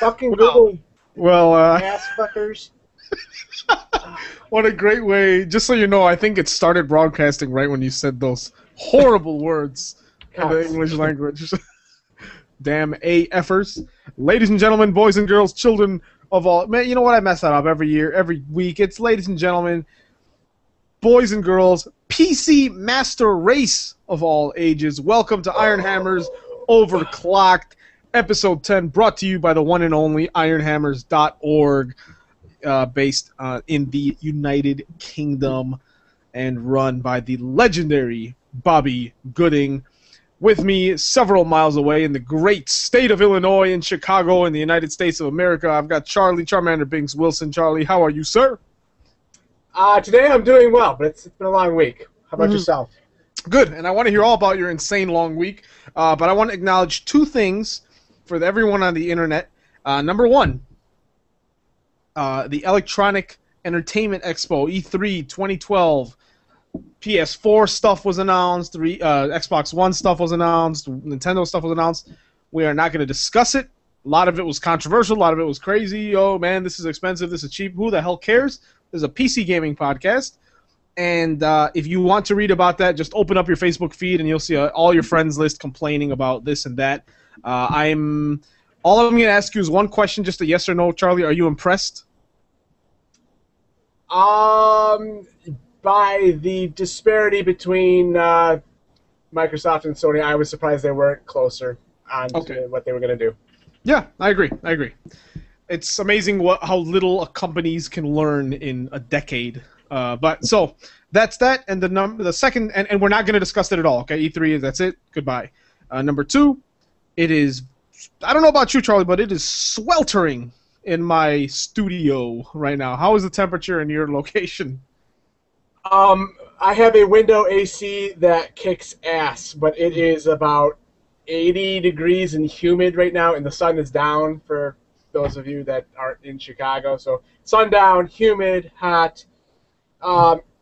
Fucking Google Well, ass fuckers. what a great way. Just so you know, I think it started broadcasting right when you said those horrible words in the English language. Damn AFers. Ladies and gentlemen, boys and girls, children of all... Man, you know what? I mess that up every year, every week. It's ladies and gentlemen, boys and girls, PC master race of all ages. Welcome to Ironhammers Overclocked, episode 10, brought to you by the one and only Ironhammers.org, based in the United Kingdom and run by the legendary Bobby Gooding. With me, several miles away in the great state of Illinois, in Chicago, in the United States of America, I've got Charlie Charmander Binks Wilson. Charlie, how are you, sir? Today I'm doing well, but it's been a long week. How about yourself? Good, and I want to hear all about your insane long week, but I want to acknowledge two things for everyone on the internet. Number one, the Electronic Entertainment Expo, E3 2012. PS4 stuff was announced, Xbox One stuff was announced, Nintendo stuff was announced. We are not going to discuss it. A lot of it was controversial, a lot of it was crazy. Oh man, this is expensive, this is cheap. Who the hell cares? There's a PC gaming podcast. And if you want to read about that, just open up your Facebook feed and you'll see all your friends list complaining about this and that. All I'm going to ask you is one question, just a yes or no. Charlie, are you impressed? By the disparity between Microsoft and Sony, I was surprised they weren't closer on to what they were going to do. Yeah, I agree. It's amazing how little companies can learn in a decade. But so that's that, and the second, and we're not going to discuss it at all. Okay, E3, that's it. Goodbye. Number two, it is. I don't know about you, Charlie, but it is sweltering in my studio right now. How is the temperature in your location? I have a window AC that kicks ass, but it is about 80 degrees and humid right now, and the sun is down for those of you that aren't in Chicago. So sun down, humid, hot.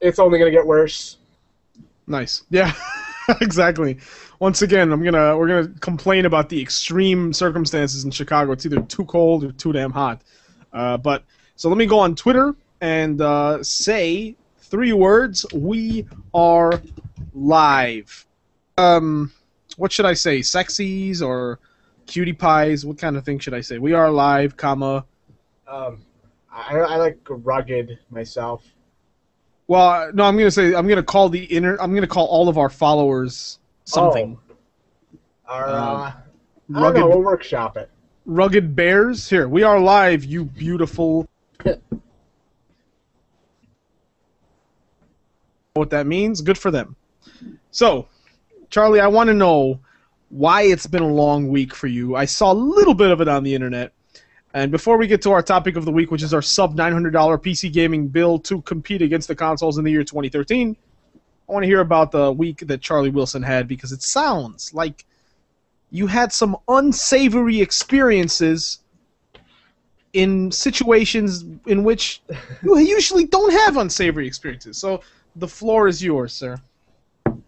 It's only going to get worse. Nice. Yeah, exactly. Once again, we're gonna complain about the extreme circumstances in Chicago. It's either too cold or too damn hot. But so let me go on Twitter and say 3 words. We are live. What should I say? Sexies or cutie pies? What kind of thing should I say? We are live, comma. I like rugged myself. Well, no, I'm gonna call all of our followers something. I don't know, we'll workshop it. Rugged bears? Here, we are live, you beautiful. What that means? Good for them. So, Charlie, I want to know why it's been a long week for you. I saw a little bit of it on the internet. And before we get to our topic of the week, which is our sub-$900 PC gaming build to compete against the consoles in the year 2013, I want to hear about the week that Charlie Wilson had, because it sounds like you had some unsavory experiences in situations in which you usually don't have unsavory experiences. So the floor is yours, sir.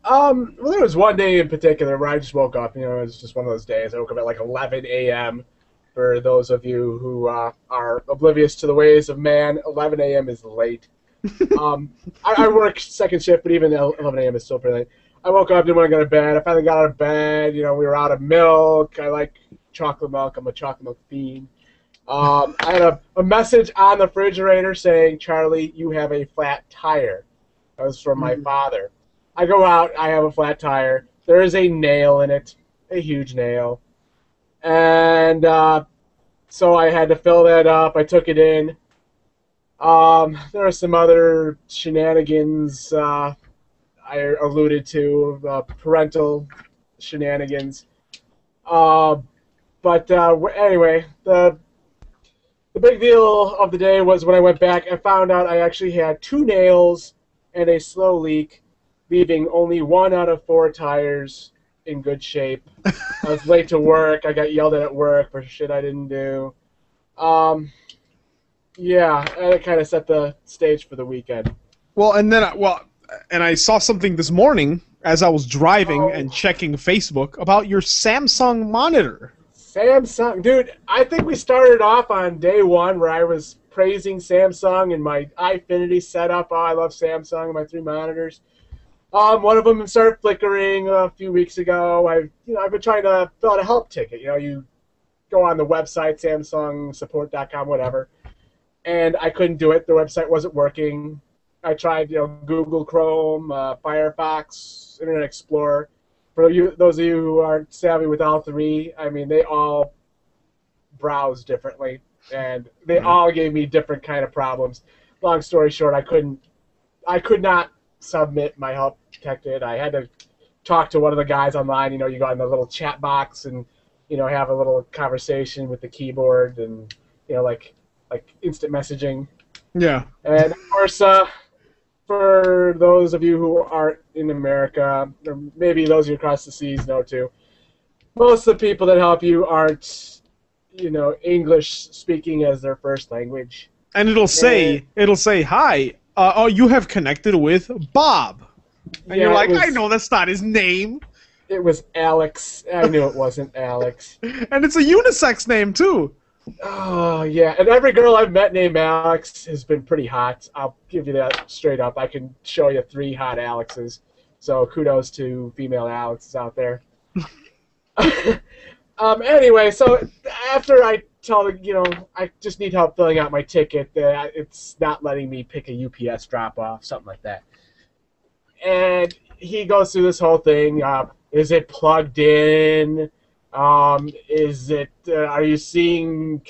Well, there was one day in particular where I just woke up. You know, it was just one of those days. I woke up at like 11 a.m. For those of you who are oblivious to the ways of man, 11 a.m. is late. I work second shift, but even 11 a.m. is still pretty late. I woke up, didn't want to go to bed. I finally got out of bed. You know, we were out of milk. I like chocolate milk. I'm a chocolate milk fiend. I had a message on the refrigerator saying, "Charlie, you have a flat tire." That was from my father. I go out. I have a flat tire. There is a nail in it, a huge nail. And so I had to fill that up. I took it in. There are some other shenanigans I alluded to, parental shenanigans. But anyway, the big deal of the day was when I went back, I found out I actually had 2 nails and a slow leak, leaving only 1 out of 4 tires in good shape. I was late to work. I got yelled at work for shit I didn't do. Yeah, and it kind of set the stage for the weekend. Well, and then I saw something this morning as I was driving and checking Facebook about your Samsung monitor. Samsung, dude. I think we started off on day one where I was praising Samsung and my iFinity setup. Oh, I love Samsung and my 3 monitors. One of them started flickering a few weeks ago. I've been trying to fill out a help ticket. You go on the website, SamsungSupport.com, whatever, and I couldn't do it. The website wasn't working. I tried, Google Chrome, Firefox, Internet Explorer. For those of you who aren't savvy with all 3, I mean, they all browse differently, and they all gave me different kind of problems. Long story short, I could not submit my help ticket. I had to talk to one of the guys online. You go in the little chat box and have a little conversation with the keyboard and like instant messaging. Yeah. And of course, for those of you who aren't in America, or maybe those of you across the seas know too, most of the people that help you aren't English speaking as their first language. And it'll say hi. You have connected with Bob. And you're like, I know that's not his name. It was Alex. I knew it wasn't Alex. And it's a unisex name, too. Oh, yeah. And every girl I've met named Alex has been pretty hot. I'll give you that straight up. I can show you 3 hot Alexes. So kudos to female Alexes out there. Anyway, so after I tell I just need help filling out my ticket, it's not letting me pick a UPS drop-off, something like that. And he goes through this whole thing. Is it plugged in? Is it? Are you seeing?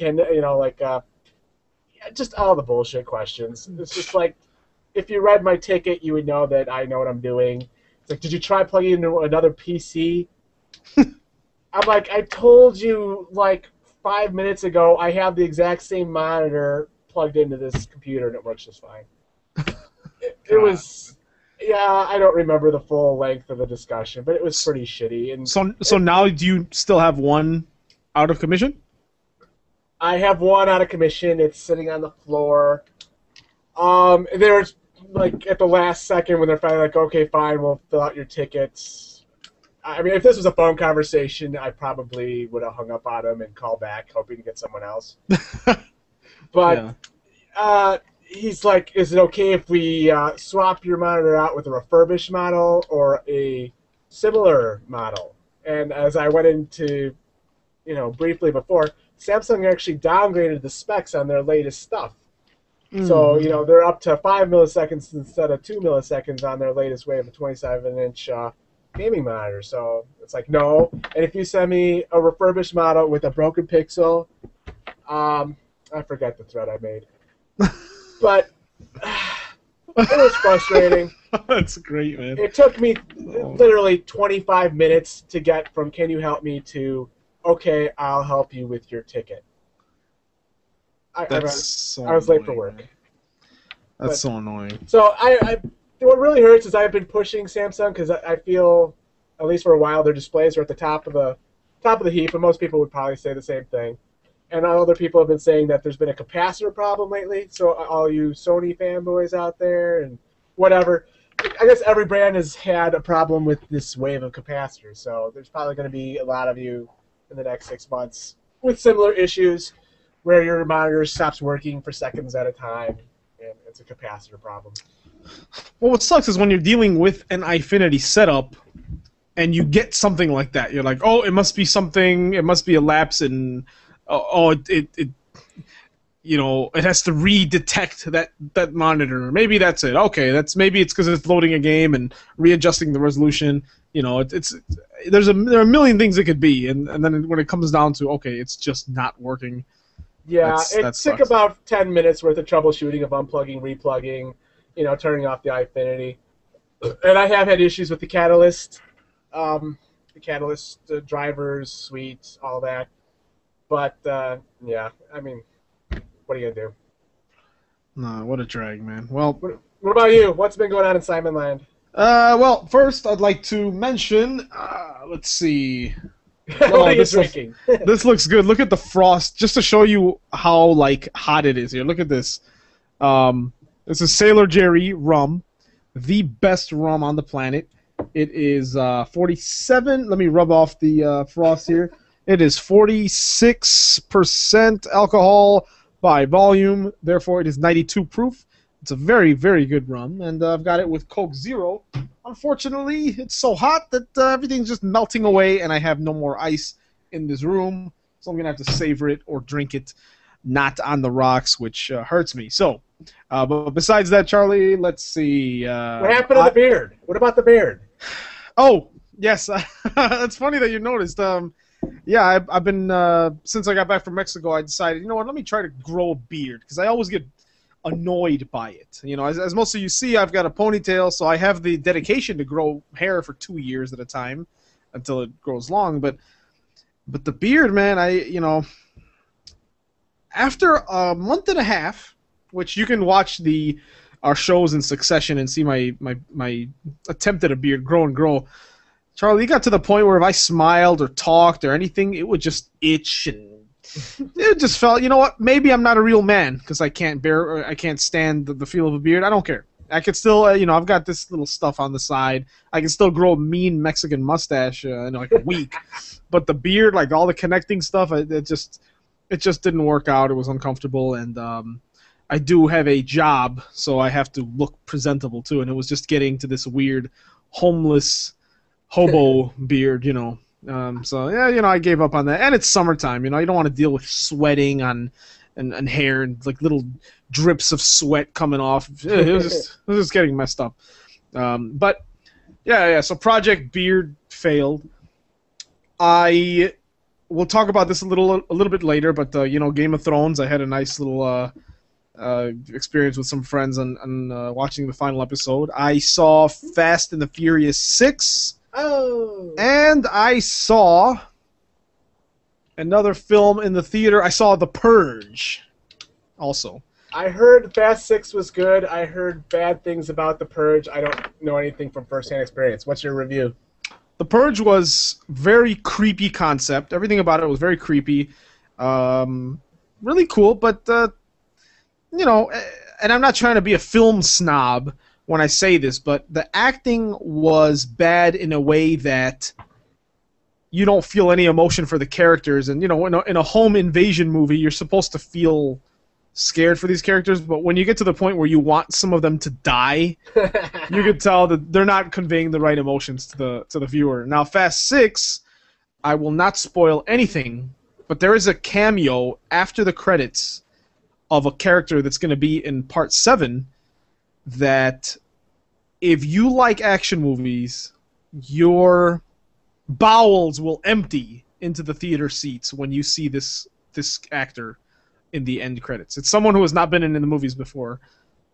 Just all the bullshit questions. It's just like, if you read my ticket, you would know that I know what I'm doing. It's like, did you try plugging into another PC? I'm like, I told you like 5 minutes ago I have the exact same monitor plugged into this computer and it works just fine. It was, yeah, I don't remember the full length of the discussion, but it was pretty shitty. And so now do you still have one out of commission? I have one out of commission. It's sitting on the floor. They're like at the last second when they're finally like, okay, fine, we'll fill out your tickets. I mean, if this was a phone conversation, I probably would have hung up on him and called back, hoping to get someone else. But he's like, is it okay if we swap your monitor out with a refurbished model or a similar model? And as I went into, briefly before, Samsung actually downgraded the specs on their latest stuff. So, they're up to 5 milliseconds instead of 2 milliseconds on their latest wave of 27-inch gaming monitor. So it's like, no. And if you send me a refurbished model with a broken pixel, I forget the thread I made. But it was frustrating. That's great, man. It took me literally 25 minutes to get from "can you help me" to "okay, I'll help you with your ticket." I was late for work. That's so annoying. So what really hurts is I've been pushing Samsung because I feel, at least for a while, their displays are at the top of the heap, and most people would probably say the same thing. And other people have been saying that there's been a capacitor problem lately. So all you Sony fanboys out there and whatever, I guess every brand has had a problem with this wave of capacitors. So there's probably going to be a lot of you in the next 6 months with similar issues where your monitor stops working for seconds at a time, and it's a capacitor problem. Well, what sucks is when you're dealing with an iFinity setup and you get something like that. You're like, oh, it must be something, it must be a lapse in, it has to redetect that monitor. Maybe that's it. Okay, maybe it's because it's loading a game and readjusting the resolution. There are a million things it could be, and then when it comes down to, okay, it's just not working. Yeah, it took about 10 minutes worth of troubleshooting of unplugging, replugging, turning off the iFinity. And I have had issues with the Catalyst, drivers, suite, all that. But, yeah, I mean, what are you going to do? Nah, what a drag, man. Well, what about you? What's been going on in Simon Land? Well, first I'd like to mention, let's see. What are you drinking? This looks good. Look at the frost, just to show you how hot it is here. Look at this. This is Sailor Jerry rum, the best rum on the planet. It is 47. Let me rub off the frost here. It is 46% alcohol by volume. Therefore, it is 92 proof. It's a very, very good rum, and I've got it with Coke Zero. Unfortunately, it's so hot that everything's just melting away, and I have no more ice in this room, so I'm going to have to savor it or drink it not on the rocks, which hurts me. So, but besides that, Charlie, let's see. What happened to the beard? What about the beard? Oh, yes. It's funny that you noticed. Yeah, I've been, since I got back from Mexico, I decided, you know what, let me try to grow a beard, because I always get annoyed by it. You know, as most of you see, I've got a ponytail, so I have the dedication to grow hair for 2 years at a time until it grows long. But the beard, man, after a month and a half, which you can watch our shows in succession and see my attempt at a beard grow and grow. Charlie, it got to the point where if I smiled or talked or anything, it would just itch, and it just felt, you know what, maybe I'm not a real man because I can't stand the feel of a beard. I don't care. I could still, I've got this little stuff on the side. I can still grow a mean Mexican mustache in like a week. But the beard, like all the connecting stuff, it just didn't work out. It was uncomfortable, and I do have a job, so I have to look presentable too. And it was just getting to this weird homeless hobo beard, So yeah, I gave up on that. And it's summertime, you don't want to deal with sweating and hair and like little drips of sweat coming off. It was just getting messed up. But yeah. So Project Beard failed. I will talk about this a little bit later. But Game of Thrones, I had a nice little experience with some friends on watching the final episode. I saw Fast and the Furious 6. Oh. And I saw another film in the theater. I saw The Purge also. I heard Fast 6 was good. I heard bad things about The Purge. I don't know anything from first-hand experience. What's your review? The Purge was very creepy concept. Everything about it was very creepy. Really cool, but, and I'm not trying to be a film snob when I say this, but the acting was bad in a way that you don't feel any emotion for the characters. And, in a home invasion movie, you're supposed to feel scared for these characters, but when you get to the point where you want some of them to die, you can tell that they're not conveying the right emotions to the viewer. Now, Fast 6, I will not spoil anything, but there is a cameo after the credits of a character that's going to be in Part 7 that if you like action movies, your bowels will empty into the theater seats when you see this actor in the end credits. It's someone who has not been in the movies before.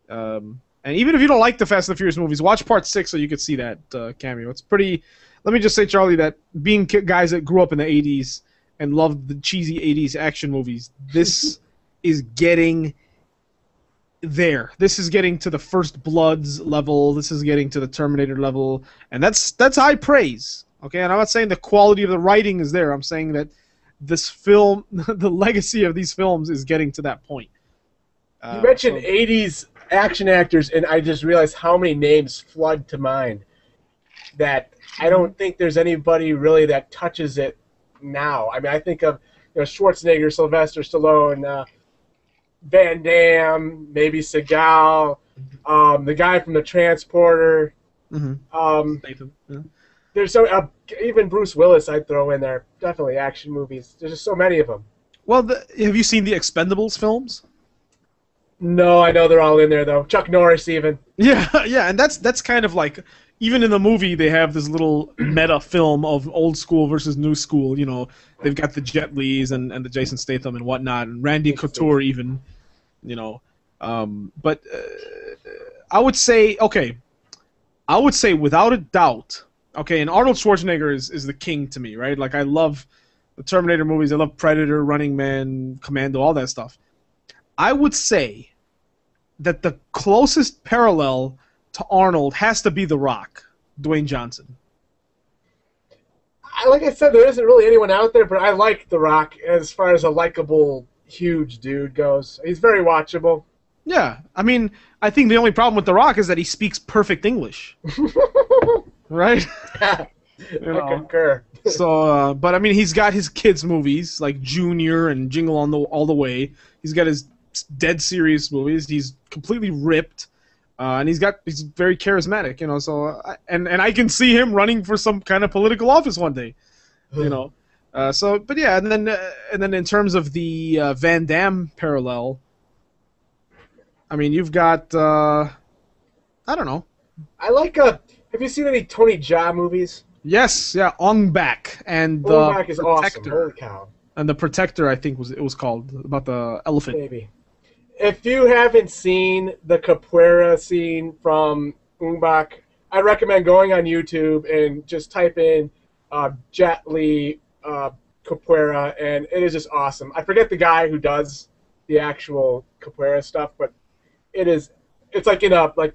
And even if you don't like the Fast and the Furious movies, watch Part 6 so you can see that cameo. It's pretty... Let me just say, Charlie, that being guys that grew up in the 80s and loved the cheesy 80s action movies, this is getting there. This is getting to the First Bloods level. This is getting to the Terminator level, and that's high praise. Okay, and I'm not saying the quality of the writing is there. I'm saying that this film, the legacy of these films, is getting to that point. You mentioned 80s action actors, and I just realized how many names flood to mind. That I don't think there's anybody really that touches it now. I mean, I think of Schwarzenegger, Sylvester Stallone. Van Damme, maybe Seagal, the guy from The Transporter. Mm-hmm. There's even Bruce Willis I'd throw in there. Definitely action movies. There's just so many of them. Well, have you seen the Expendables films? No, I know they're all in there though. Chuck Norris even. Yeah, and that's kind of like, even in the movie they have this little meta film of old school versus new school. They've got the Jet Lis and the Jason Statham and whatnot, and Randy KotOR even. But I would say without a doubt, and Arnold Schwarzenegger is the king to me, right? Like, I love the Terminator movies, I love Predator, Running Man, Commando, all that stuff. I would say that the closest parallel to Arnold has to be The Rock, Dwayne Johnson. Like I said, there isn't really anyone out there, but I like The Rock as far as a likable, huge dude goes. He's very watchable. Yeah, I mean, I think the only problem with The Rock is that he speaks perfect English. Right? You I know. concur. So, but I mean, he's got his kids' movies like Junior and Jingle All the Way. He's got his dead serious movies. He's completely ripped, and he's very charismatic. You know, so and I can see him running for some kind of political office one day. You know, but yeah, and then in terms of the Van Damme parallel, I mean, you've got I don't know. I like. Have you seen any Tony Jaa movies? Yes, yeah, Ong Bak and Going the Back is awesome. Protector. Holy cow. And the Protector, I think it was called, about the elephant. Maybe. If you haven't seen the capoeira scene from Umbach, I recommend going on YouTube and just type in Jet Li capoeira, and it is just awesome. I forget the guy who does the actual capoeira stuff, but it's like in a like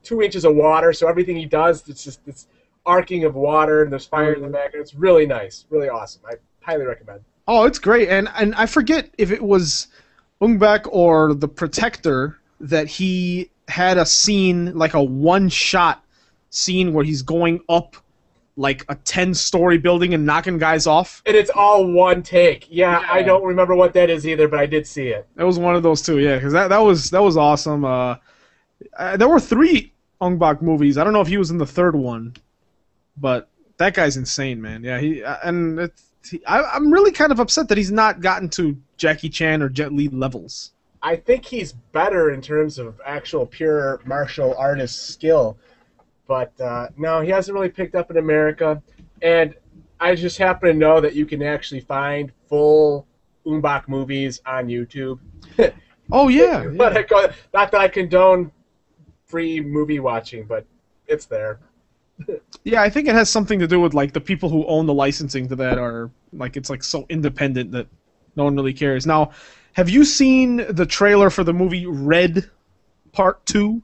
2 inches of water, so everything he does, it's just this arcing of water, and there's fire in the back, and it's really nice, really awesome. I highly recommend. Oh, it's great, and I forget if it was Ungbak or the Protector that he had a scene, like a one-shot scene where he's going up like a 10-story building and knocking guys off. And it's all one take. Yeah, I don't remember what that is either, but I did see it. It was one of those two, yeah, because that was awesome. There were 3 Ungbak movies. I don't know if he was in the third one, but that guy's insane, man. Yeah, I'm really kind of upset that he's not gotten to Jackie Chan or Jet Li levels. I think he's better in terms of actual pure martial artist skill, but no, he hasn't really picked up in America. And I just happen to know that you can actually find full Umbach movies on YouTube. Oh yeah, But not that I condone free movie watching, but it's there. Yeah, I think it has something to do with like the people who own the licensing to that are like it's like so independent that no one really cares. Now, have you seen the trailer for the movie Red Part 2?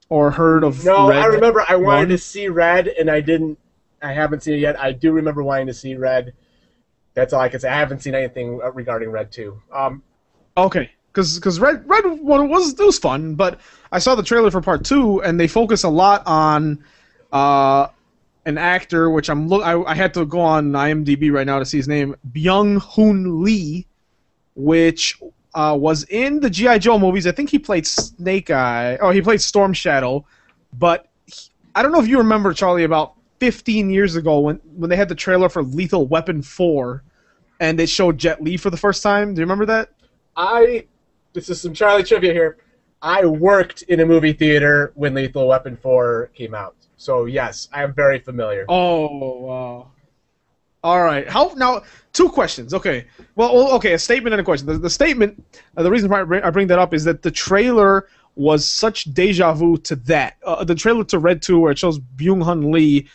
Or heard of No, Red I remember I wanted 1? to see Red, and I haven't seen it yet. I do remember wanting to see Red. That's all I can say. I haven't seen anything regarding Red 2. Okay, because Red 1 was fun, but I saw the trailer for Part 2, and they focus a lot on an actor, which I had to go on IMDb right now to see his name, Byung-Hun Lee, which was in the G.I. Joe movies. I think he played Snake Eye. Oh, he played Storm Shadow, but I don't know if you remember, Charlie, about 15 years ago when they had the trailer for Lethal Weapon 4, and they showed Jet Li for the first time. Do you remember that? This is some Charlie trivia here. I worked in a movie theater when Lethal Weapon 4 came out. So, yes, I am very familiar. Oh, wow. All right. Now, 2 questions. Okay. Well, okay, a statement and a question. The statement, the reason why I bring that up is that the trailer was such deja vu to that. The trailer to Red 2 where it shows Byung-Hun Lee,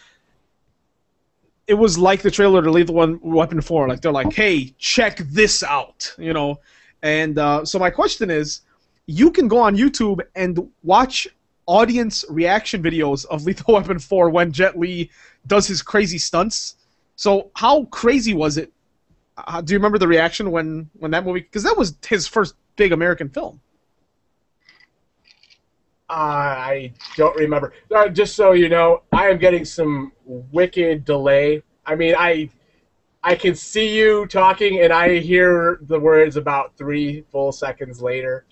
it was like the trailer to Lethal Weapon 4. Like, they're like, hey, check this out, you know? And so my question is, you can go on YouTube and watch audience reaction videos of Lethal Weapon 4 when Jet Li does his crazy stunts. So how crazy was it? Do you remember the reaction when that movie... Because that was his first big American film. I don't remember. Just so you know, I am getting some wicked delay. I mean, I can see you talking, and I hear the words about 3 full seconds later.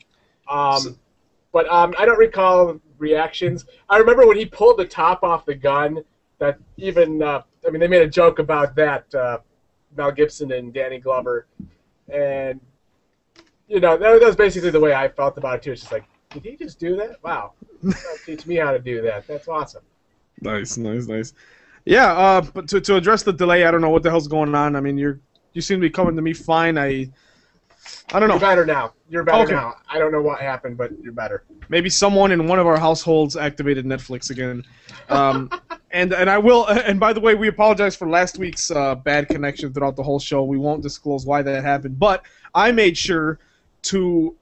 But I don't recall reactions. I remember when he pulled the top off the gun, that even, I mean, they made a joke about that, Mel Gibson and Danny Glover. And, you know, that was basically the way I felt about it, too. It's just like, did he just do that? Wow. Teach me how to do that. That's awesome. Nice. Yeah, but to address the delay, I don't know what the hell's going on. I mean, you seem to be coming to me fine. I don't know. You're better now. You're better now. I don't know what happened, but you're better. Maybe someone in one of our households activated Netflix again. And I will. And by the way, we apologize for last week's bad connection throughout the whole show. We won't disclose why that happened, but I made sure to.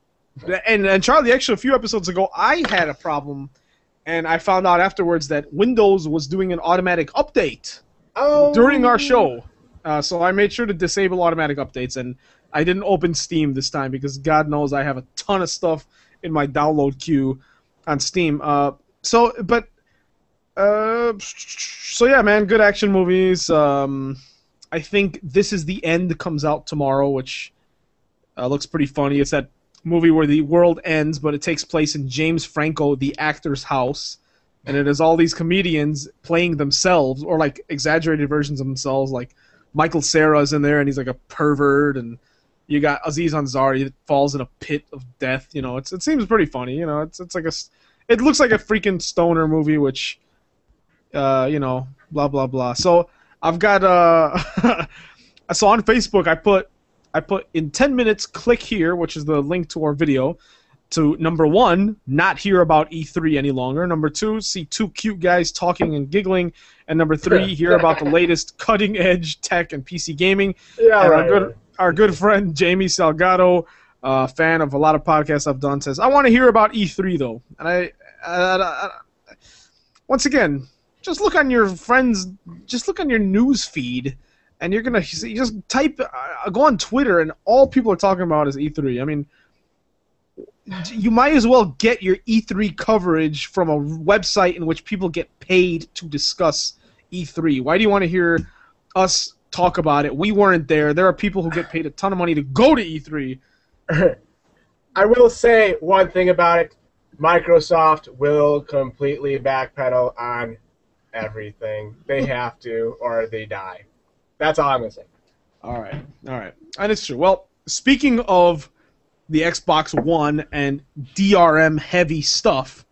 And Charlie, actually, a few episodes ago, I had a problem, and I found out afterwards that Windows was doing an automatic update during our show. So I made sure to disable automatic updates, and I didn't open Steam this time because God knows I have a ton of stuff in my download queue on Steam. But So yeah, man, good action movies. I think This Is the End comes out tomorrow, which looks pretty funny. It's that movie where the world ends, but it takes place in James Franco, the actor's house, and it has all these comedians playing themselves or like exaggerated versions of themselves. Like Michael Cera's in there, and he's like a pervert, and you got Aziz Ansari that falls in a pit of death. You know, it seems pretty funny. You know, it's like it looks like a freaking stoner movie, which you know, blah blah blah. So I've got so on Facebook I put in 10 minutes, click here, which is the link to our video, to number 1, not hear about E3 any longer. Number 2, see 2 cute guys talking and giggling. And number 3, hear about the latest cutting edge tech and PC gaming. Yeah, and right. Our good friend Jamie Salgado, fan of a lot of podcasts I've done, says, I want to hear about E3 though. And I once again, just look on your news feed, and you're gonna see, just type, go on Twitter, and all people are talking about is E3. I mean, you might as well get your E3 coverage from a website in which people get paid to discuss E3. Why do you want to hear us talk about it? We weren't there. There are people who get paid a ton of money to go to E3. I will say one thing about it. Microsoft will completely backpedal on everything. They have to, or they die. That's all I'm going to say. All right. And it's true. Well, speaking of the Xbox One and DRM-heavy stuff,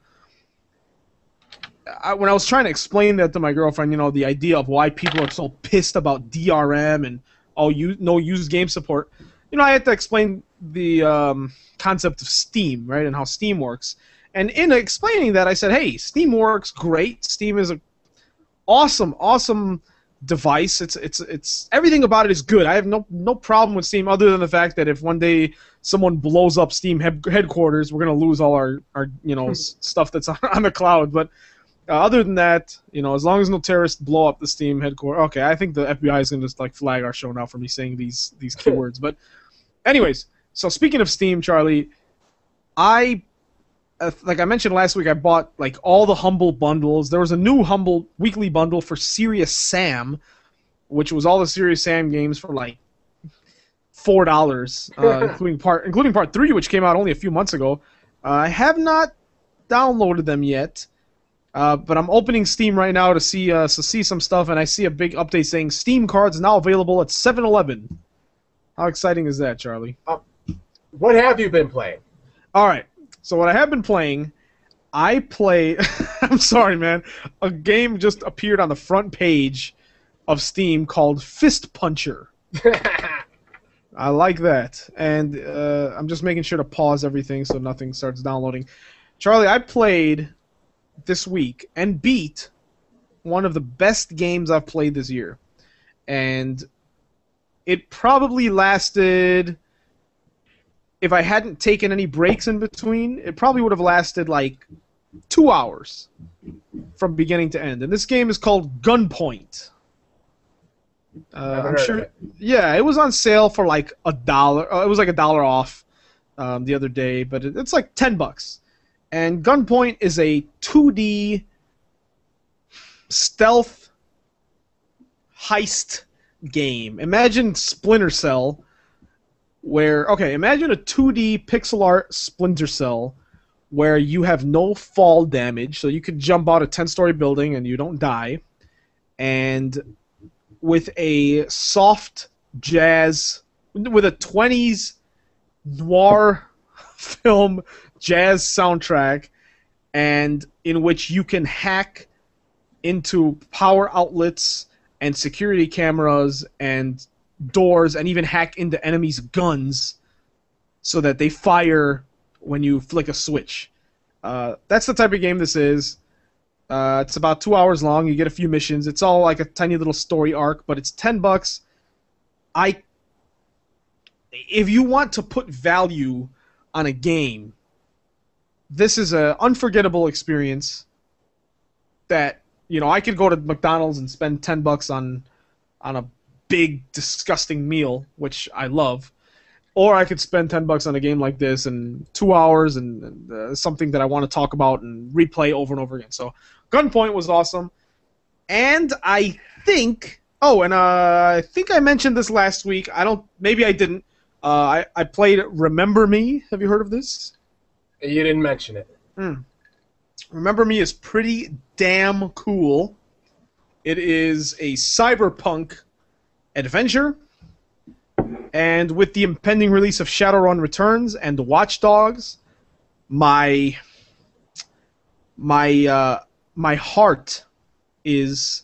when I was trying to explain that to my girlfriend, you know, the idea of why people are so pissed about DRM and no used game support, you know, I had to explain the concept of Steam, right, and how Steam works. And in explaining that, I said, hey, Steam works great. Steam is an awesome device. It's everything about it is good. I have no problem with Steam, other than the fact that if one day someone blows up Steam headquarters, we're gonna lose all our you know stuff that's on the cloud. But other than that, you know, as long as no terrorists blow up the Steam headquarters, okay. I think the FBI is gonna just like flag our show now for me saying these keywords. But anyways, so speaking of Steam, Charlie, like I mentioned last week, I bought like all the Humble bundles. There was a new Humble weekly bundle for Serious Sam, which was all the Serious Sam games for like $4, including part 3, which came out only a few months ago. I have not downloaded them yet, but I'm opening Steam right now to see some stuff, and I see a big update saying Steam cards now available at 7-Eleven. How exciting is that, Charlie? What have you been playing? All right. So what I have been playing, I play... I'm sorry, man. A game just appeared on the front page of Steam called Fist Puncher. I like that. And I'm just making sure to pause everything so nothing starts downloading. Charlie, I played this week and beat one of the best games I've played this year. And it probably lasted... If I hadn't taken any breaks in between, it probably would have lasted like 2 hours from beginning to end. And this game is called Gunpoint. I'm sure. Yeah, it was on sale for like $1. It was like $1 off the other day, but it's like $10. And Gunpoint is a 2D stealth heist game. Imagine Splinter Cell. Imagine a 2D pixel art Splinter Cell where you have no fall damage, so you can jump out a 10-story building and you don't die, and with a soft jazz, with a 20s noir film jazz soundtrack, and in which you can hack into power outlets and security cameras and doors and even hack into enemies' guns so that they fire when you flick a switch. That's the type of game this is. It's about 2 hours long. You get a few missions. It's all like a tiny little story arc, but it's $10. If you want to put value on a game, this is an unforgettable experience that, you know, I could go to McDonald's and spend $10 on a big, disgusting meal, which I love, or I could spend $10 on a game like this in 2 hours and something that I want to talk about and replay over and over again. So Gunpoint was awesome. And I think... Oh, and I think I mentioned this last week. Maybe I didn't. I played Remember Me. Have you heard of this? You didn't mention it. Remember Me is pretty damn cool. It is a cyberpunk adventure. And with the impending release of Shadowrun Returns and Watch Dogs, my heart is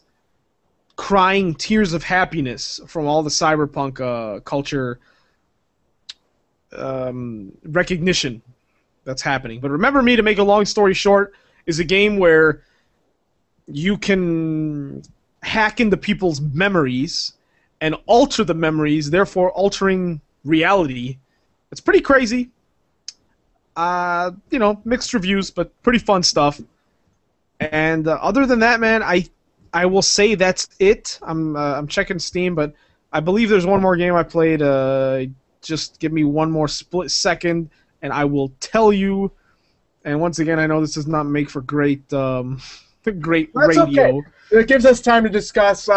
crying tears of happiness from all the cyberpunk culture recognition that's happening. But Remember Me, to make a long story short, is a game where you can hack into people's memories and alter the memories, therefore altering reality. It's pretty crazy. Mixed reviews, but pretty fun stuff. And other than that, man, I will say that's it. I'm checking Steam, but I believe there's one more game I played. Just give me one more split second, and I will tell you. And once again, I know this does not make for great great That's radio. Okay. It gives us time to discuss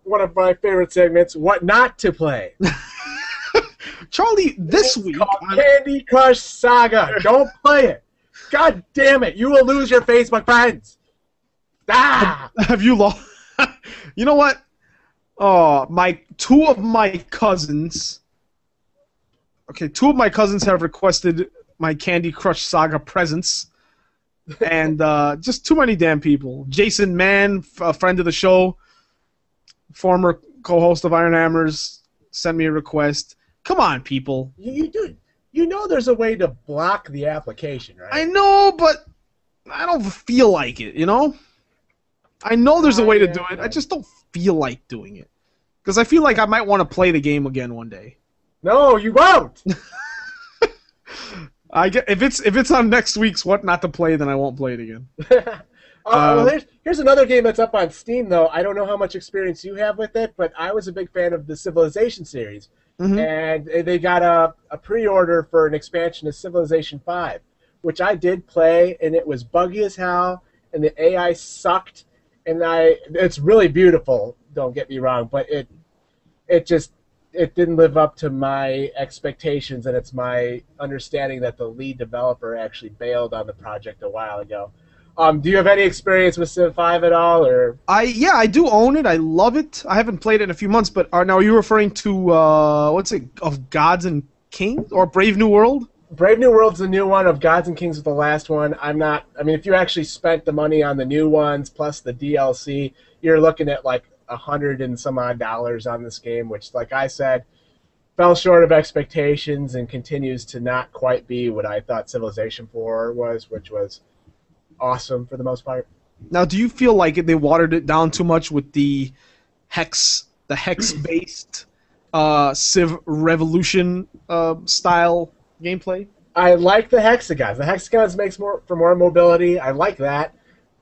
one of my favorite segments, What Not to Play. Charlie, this week... Candy Crush Saga. Don't play it. God damn it. You will lose your Facebook friends. Have you lost? You know what? Two of my cousins have requested my Candy Crush Saga presents, and just too many damn people. Jason Mann, a friend of the show, former co-host of Ironhammers, sent me a request. Come on, people. You know there's a way to block the application, right? I know, but I don't feel like it, you know? I know there's a way to do it. I just don't feel like doing it. Because I feel like I might want to play the game again one day. No, you won't! If it's on next week's What Not to Play, then I won't play it again. Here's another game that's up on Steam, though. I don't know how much experience you have with it, but I was a big fan of the Civilization series. Mm-hmm. And they got a pre-order for an expansion of Civilization 5, which I did play, and it was buggy as hell, and the AI sucked, and it's really beautiful, don't get me wrong, but it didn't live up to my expectations, and it's my understanding that the lead developer actually bailed on the project a while ago. Do you have any experience with Civ 5 at all, or? Yeah, I do own it. I love it. I haven't played it in a few months, but are you referring to what's it, of Gods and Kings or Brave New World? Brave New World's the new one. Of Gods and Kings was the last one. If you actually spent the money on the new ones plus the DLC, you're looking at like $100 and some odd on this game, which, like I said, fell short of expectations and continues to not quite be what I thought Civilization 4 was, which was awesome for the most part. Now, do you feel like they watered it down too much with the hex-based Civ Revolution style gameplay? I like the hexagons. The hexagons makes for more mobility. I like that.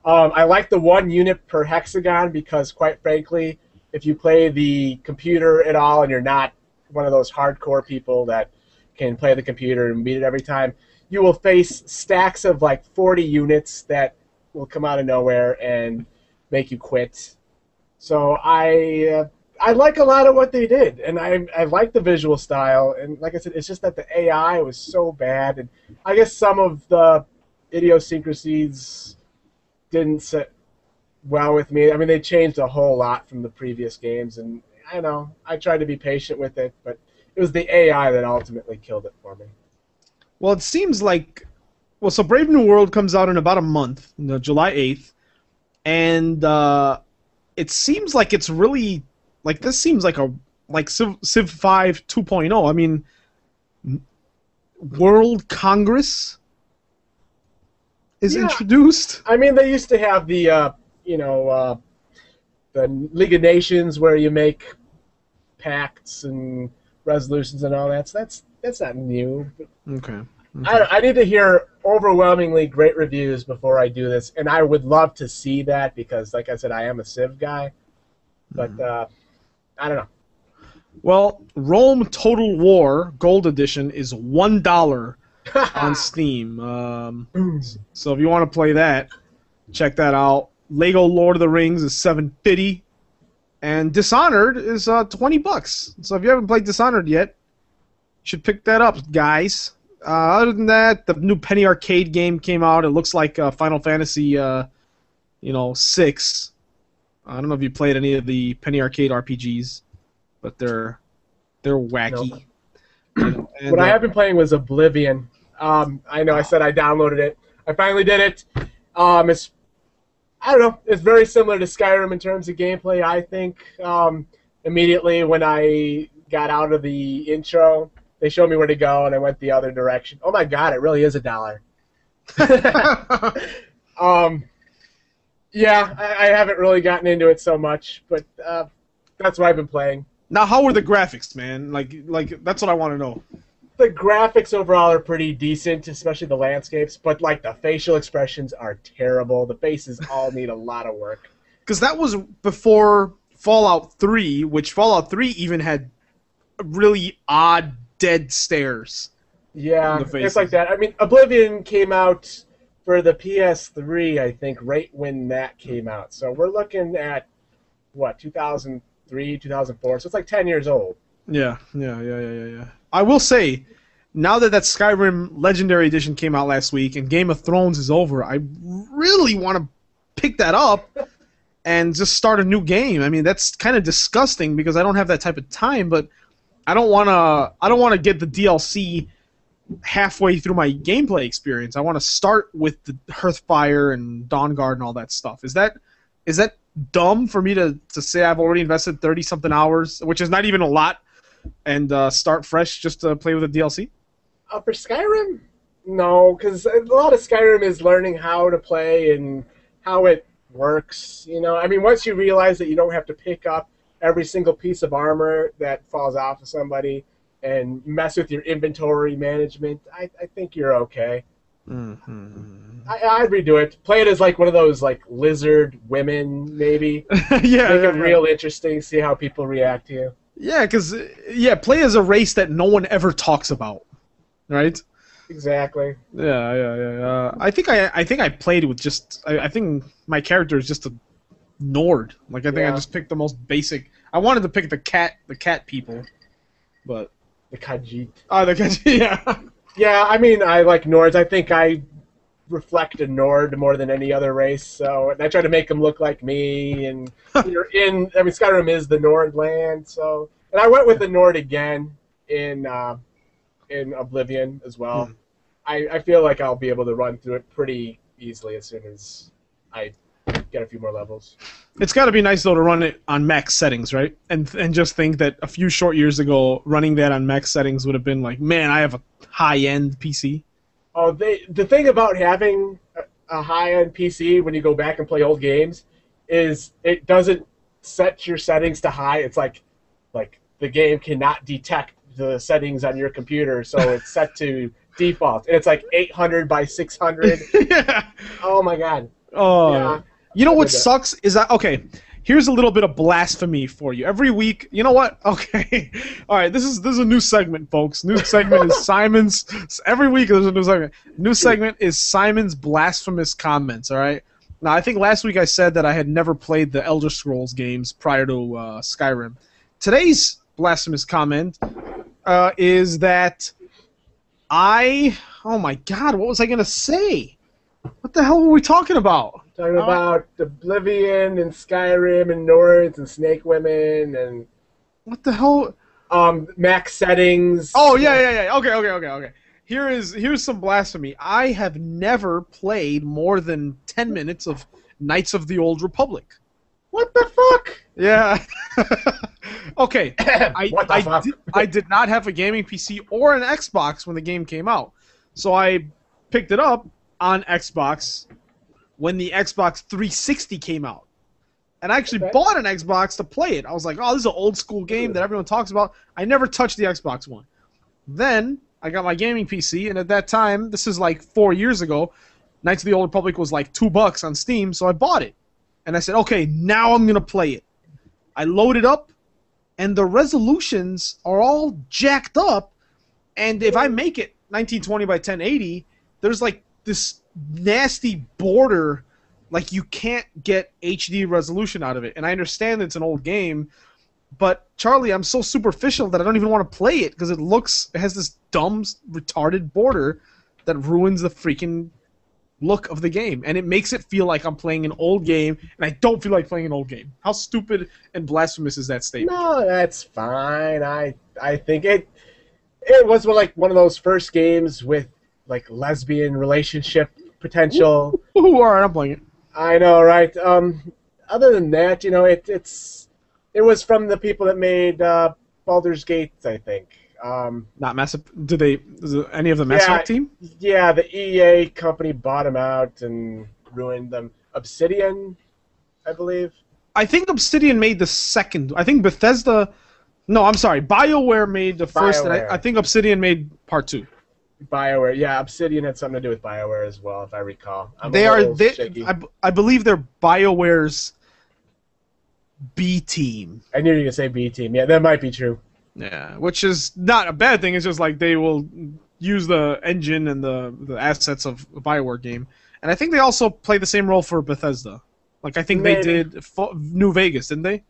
I like the 1 unit per hexagon because, quite frankly, if you play the computer at all and you're not one of those hardcore people that can play the computer and beat it every time, you will face stacks of like 40 units that will come out of nowhere and make you quit. So I like a lot of what they did, and I like the visual style. And like I said, it's just that the AI was so bad, and I guess some of the idiosyncrasies didn't sit well with me. I mean, they changed a whole lot from the previous games, and I know I tried to be patient with it, but it was the AI that ultimately killed it for me. Well, it seems like... Well, so Brave New World comes out in about a month, July 8th, and it seems like it's really... Like, this seems like Civ 5 2.0. I mean, World Congress is introduced. I mean, they used to have the, the League of Nations where you make pacts and resolutions and all that. So that's not new. Okay. I need to hear overwhelmingly great reviews before I do this, and I would love to see that because, like I said, I am a Civ guy. But I don't know. Well, Rome Total War Gold Edition is $1 on Steam. So if you want to play that, check that out. Lego Lord of the Rings is $7.50, and Dishonored is $20. So if you haven't played Dishonored yet, you should pick that up, guys. Other than that, the new Penny Arcade game came out. It looks like Final Fantasy, 6. I don't know if you played any of the Penny Arcade RPGs, but they're wacky. Nope. What I have been playing was Obvlivion. I know I said I downloaded it. I finally did it. It's, I don't know, it's very similar to Skyrim in terms of gameplay, I think. Immediately when I got out of the intro, they showed me where to go, and I went the other direction. Oh my god, it really is $1. Yeah, I haven't really gotten into it so much, but that's what I've been playing. Now, how were the graphics, man? Like that's what I want to know. The graphics overall are pretty decent, especially the landscapes, but like the facial expressions are terrible. The faces all need a lot of work. Because that was before Fallout 3, which Fallout 3 even had really odd dead stares. Yeah, it's like that. I mean, Obvlivion came out for the PS3, I think, right when that came out. So we're looking at, what, 2003, 2004? So it's like 10 years old. Yeah. I will say, now that Skyrim Legendary Edition came out last week and Game of Thrones is over, I really want to pick that up and just start a new game. I mean, that's kind of disgusting because I don't have that type of time, but I don't want to get the DLC halfway through my gameplay experience. I want to start with the Hearthfire and Dawnguard and all that stuff. Is that dumb for me to say I've already invested 30-something hours, which is not even a lot, and start fresh just to play with the DLC? For Skyrim? No, because a lot of Skyrim is learning how to play and how it works. You know, I mean, once you realize that you don't have to pick up every single piece of armor that falls off of somebody and mess with your inventory management, I think you're okay. Mm-hmm. I'd redo it. Play it as like one of those like lizard women, maybe. Yeah, make it real interesting. See how people react to you. Yeah, because play as a race that no one ever talks about, right? Exactly. Yeah. I think I played with just. I think my character is just a Nord. Like I think I just picked the most basic. I wanted to pick the cat people, but the Khajiit. Oh, the Khajiit. Yeah. Yeah, I mean, I like Nords. I think I reflect a Nord more than any other race. So, and I try to make them look like me. And Skyrim is the Nord land. So, and I went with the Nord again in Obvlivion as well. I feel like I'll be able to run through it pretty easily as soon as I get a few more levels. It's got to be nice though to run it on max settings, right? And just think that a few short years ago, running that on max settings would have been like, man, I have a high-end PC. Oh, the thing about having a high-end PC when you go back and play old games is it doesn't set your settings to high. It's like the game cannot detect the settings on your computer, so it's set to default. And it's like 800 by 600. Yeah. Oh my god. Oh. Yeah. You know what sucks is that, okay, here's a little bit of blasphemy for you. Every week, you know what? Okay. All right, this is a new segment, folks. New segment is Simon's. Every week there's a new segment. New segment is Simon's blasphemous comments, all right? Now, I think last week I said that I had never played the Elder Scrolls games prior to Skyrim. Today's blasphemous comment is that oh my god, what was I going to say? What the hell were we talking about? Talking about Obvlivion and Skyrim and Nords and Snake Women and... What the hell? Max settings. Oh, yeah. Okay. Here's some blasphemy. I have never played more than 10 minutes of Knights of the Old Republic. What the fuck? Yeah. Okay. Fuck? I did not have a gaming PC or an Xbox when the game came out. So I picked it up on Xbox when the Xbox 360 came out. And I actually bought an Xbox to play it. I was like, oh, this is an old school game that everyone talks about. I never touched the Xbox One. Then I got my gaming PC, and at that time, this is like 4 years ago, Knights of the Old Republic was like $2 on Steam, so I bought it. And I said, okay, now I'm going to play it. I loaded up, and the resolutions are all jacked up, and if I make it 1920 by 1080, there's like this nasty border Like, you can't get HD resolution out of it. And I understand it's an old game, but Charlie, I'm so superficial that I don't even want to play it because it has this dumb, retarded border that ruins the freaking look of the game, and it makes it feel like I'm playing an old game, and I don't feel like playing an old game. How stupid and blasphemous is that statement? No, that's fine. I think it was like one of those first games with like lesbian relationship potential. Ooh, all right, I'm playing it. I know, right? Other than that, you know, it was from the people that made Baldur's Gate, I think. Not Mass. Is it any of the Mass Effect team? Yeah, the EA company bought them out and ruined them. Obsidian, I believe. I think Obsidian made the second. I think Bethesda. No, I'm sorry. BioWare made the first, and I think Obsidian made part 2. BioWare, yeah, Obsidian had something to do with BioWare as well, if I recall. I believe they're BioWare's B team. I knew you were gonna say B team. Yeah, that might be true. Yeah, which is not a bad thing. It's just like they will use the engine and the assets of a BioWare game, and I think they also play the same role for Bethesda. Like I think they did New Vegas, didn't they?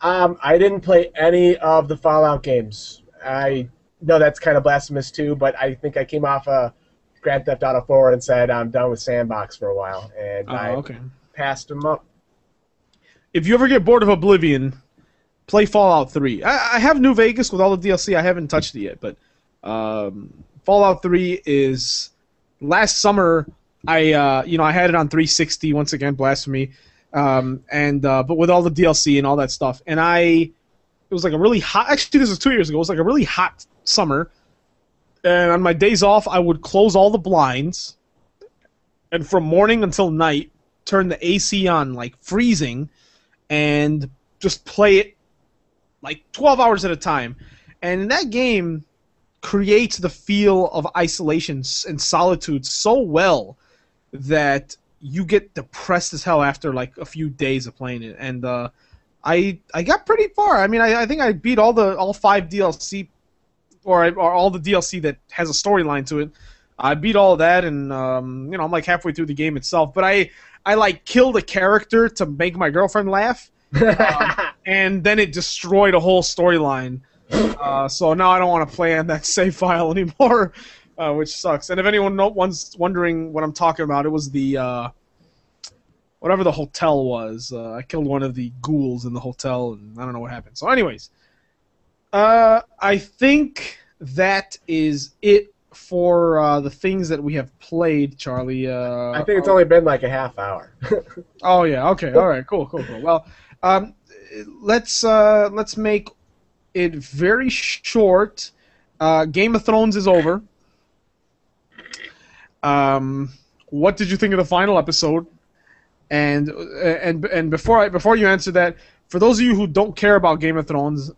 I didn't play any of the Fallout games. I know that's kind of blasphemous too, but I think I came off Grand Theft Auto 4 and said I'm done with Sandbox for a while, and I passed them up. If you ever get bored of Oblivion, play Fallout 3. I have New Vegas with all the DLC. I haven't touched it yet, but Fallout 3 is last summer. I had it on 360 once again, blasphemy, but with all the DLC and all that stuff, and it was like a really hot. Actually, this was 2 years ago. It was like a really hot summer, and on my days off, I would close all the blinds, and from morning until night, turn the AC on like freezing, and just play it like 12 hours at a time. And that game creates the feel of isolation and solitude so well that you get depressed as hell after like a few days of playing it. And I got pretty far. I mean, I think I beat all 5 DLC or all the DLC that has a storyline to it. I beat all of that, and I'm like halfway through the game itself. But I like killed a character to make my girlfriend laugh, and then it destroyed a whole storyline. So now I don't want to play on that save file anymore, which sucks. And if anyone one's wondering what I'm talking about, it was the whatever the hotel was. I killed one of the ghouls in the hotel, and I don't know what happened. So anyways, I think that is it for the things that we have played, Charlie. I think it's only been like a half hour. Oh yeah, okay, all right, cool. Well, let's make it very short. Game of Thrones is over. What did you think of the final episode? And before you answer that, for those of you who don't care about Game of Thrones,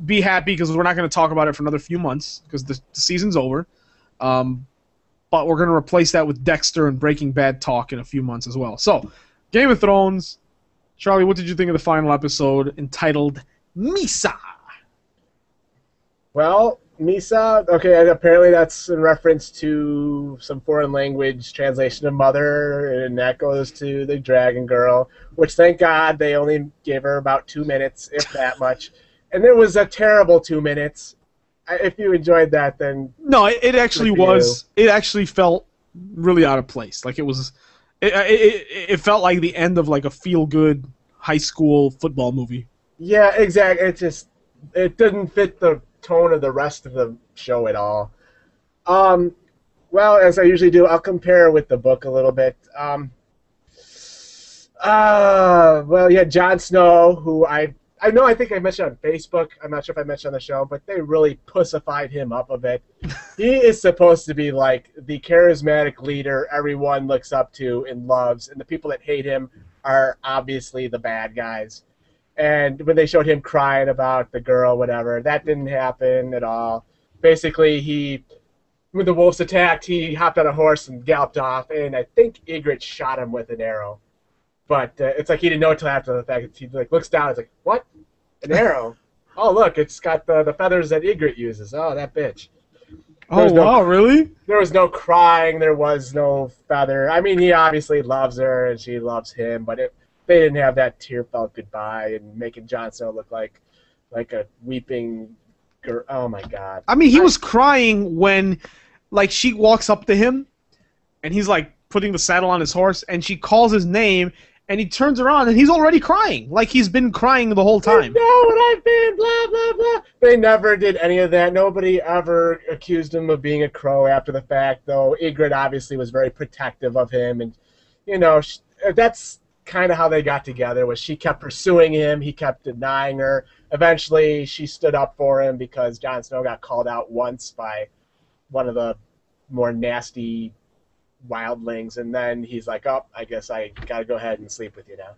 be happy because we're not going to talk about it for another few months because the season's over. But we're going to replace that with Dexter and Breaking Bad talk in a few months as well. So, Game of Thrones. Charlie, what did you think of the final episode entitled Misa? Well, Misa, okay, apparently that's in reference to some foreign language translation of Mother, and that goes to the Dragon Girl, which thank God they only gave her about 2 minutes, if that much. And it was a terrible 2 minutes. If you enjoyed that, then no, it actually was. It actually felt really out of place. Like it was, it felt like the end of like a feel-good high school football movie. Yeah, exactly. It didn't fit the tone of the rest of the show at all. Well, as I usually do, I'll compare with the book a little bit. Well, yeah, Jon Snow, who I think I mentioned on Facebook. I'm not sure if I mentioned on the show, but they really pussified him up a bit. He is supposed to be like the charismatic leader everyone looks up to and loves, and the people that hate him are obviously the bad guys. And when they showed him crying about the girl, whatever, that didn't happen at all. Basically, when the wolves attacked, he hopped on a horse and galloped off, and I think Ygritte shot him with an arrow. But it's like he didn't know until after the fact. He like looks down. It's like, what? An arrow? Oh, look, it's got the feathers that Ygritte uses. Oh, that bitch. There Oh was no wow, really? there was no crying. There was no feather. I mean, he obviously loves her and she loves him, but they didn't have that tear-felt goodbye and making Jon Snow look like a weeping girl. Oh my God! I mean, he was crying when, like, she walks up to him, and he's like putting the saddle on his horse, and she calls his name, and he turns around, and he's already crying, like he's been crying the whole time. You know what I've been, blah blah blah. They never did any of that. Nobody ever accused him of being a crow after the fact, though. Ygritte obviously was very protective of him, and you know that's kind of how they got together. Was she kept pursuing him, he kept denying her. Eventually, she stood up for him because Jon Snow got called out once by one of the more nasty wildlings, and then he's like, "Oh, I guess I gotta go ahead and sleep with you now."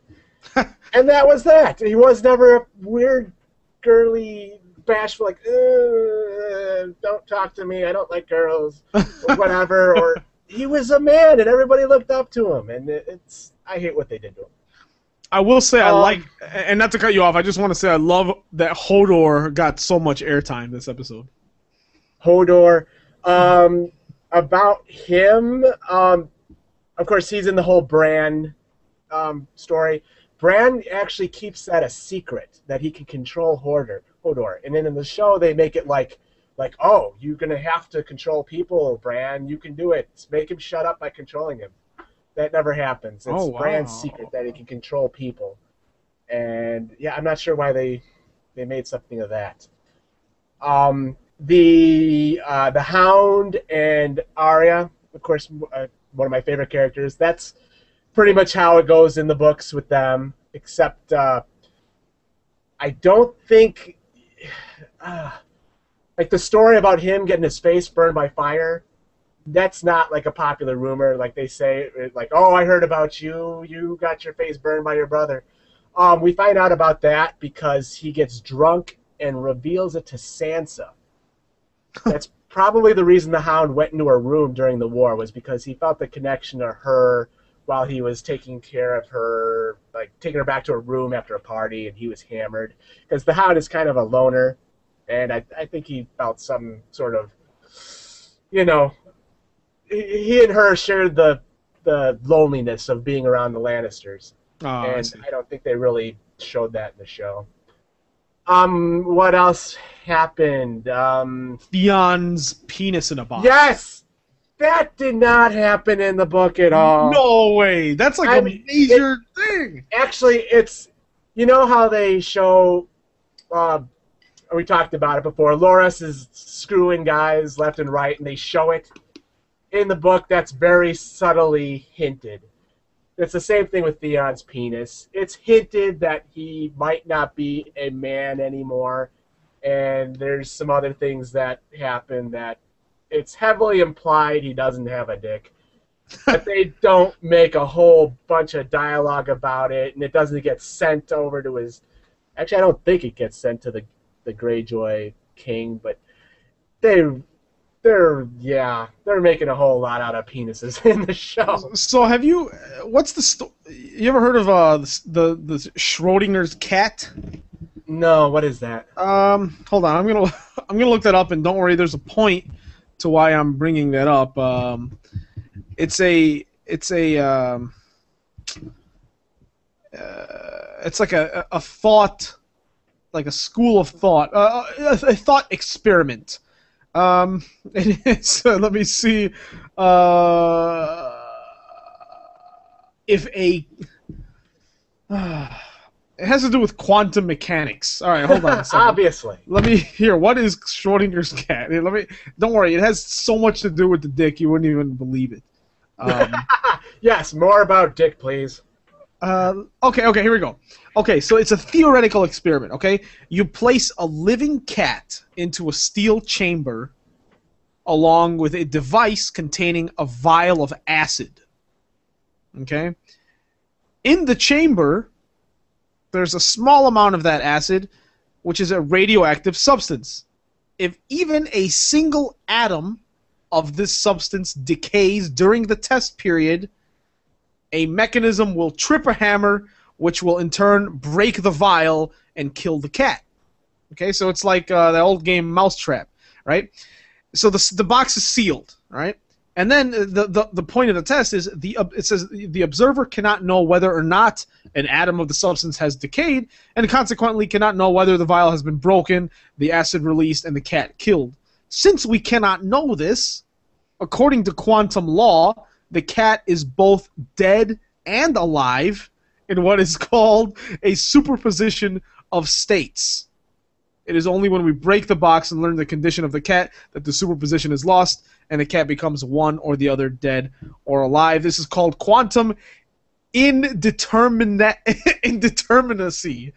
And that was that. He was never a weird, girly, bashful, like, "Don't talk to me. I don't like girls," or whatever. Or he was a man, and everybody looked up to him. And I hate what they did to him. I will say I like, and not to cut you off, I just want to say I love that HODOR got so much airtime this episode. HODOR. About him, of course, he's in the whole Bran story. Bran actually keeps that a secret, that he can control HODOR. And then in the show, they make it like, oh, you're going to have to control people, Bran. You can do it. Make him shut up by controlling him. That never happens. It's Bran's secret that he can control people. And, yeah, I'm not sure why they made something of that. The Hound and Arya, of course, one of my favorite characters. That's pretty much how it goes in the books with them, except I don't think... like the story about him getting his face burned by fire, that's not like a popular rumor. Like they say, like, oh, I heard about you. You got your face burned by your brother. We find out about that because he gets drunk and reveals it to Sansa. That's probably the reason the Hound went into her room during the war, was because he felt the connection to her while he was taking care of her, like taking her back to her room after a party, and he was hammered. Because the Hound is kind of a loner, and I think he felt some sort of, you know, he and her shared the loneliness of being around the Lannisters. And I don't think they really showed that in the show. What else happened? Theon's penis in a box. Yes! That did not happen in the book at all. No way! That's like a major thing! Actually, it's... You know how they show... we talked about it before. Loras is screwing guys left and right, and they show it. In the book, that's very subtly hinted. It's the same thing with Theon's penis. It's hinted that he might not be a man anymore, and there's some other things that happen that it's heavily implied he doesn't have a dick. But they don't make a whole bunch of dialogue about it, and it doesn't get sent over to his... Actually, I don't think it gets sent to the Greyjoy king, but they're making a whole lot out of penises in the show. So have you? What's the you ever heard of the Schrodinger's cat? No, what is that? Hold on, I'm gonna look that up, and don't worry, there's a point to why I'm bringing that up. It's like a thought, like a school of thought, a thought experiment. It is, let me see, if a, it has to do with quantum mechanics. All right, hold on a second. Obviously. Let me hear, what is Schrodinger's cat? Don't worry, it has so much to do with the dick, you wouldn't even believe it. Yes, more about dick, please. Okay, here we go. Okay, so it's a theoretical experiment, okay? You place a living cat into a steel chamber along with a device containing a vial of acid. Okay? In the chamber, there's a small amount of that acid, which is a radioactive substance. If even a single atom of this substance decays during the test period, a mechanism will trip a hammer, which will in turn break the vial and kill the cat. Okay, so it's like the old game Mousetrap, right? So the box is sealed, right? And then the point of the test is it says the observer cannot know whether or not an atom of the substance has decayed, and consequently cannot know whether the vial has been broken, the acid released, and the cat killed. Since we cannot know this, according to quantum law, the cat is both dead and alive in what is called a superposition of states. It is only when we break the box and learn the condition of the cat that the superposition is lost and the cat becomes one or the other, dead or alive. This is called quantum indeterminacy,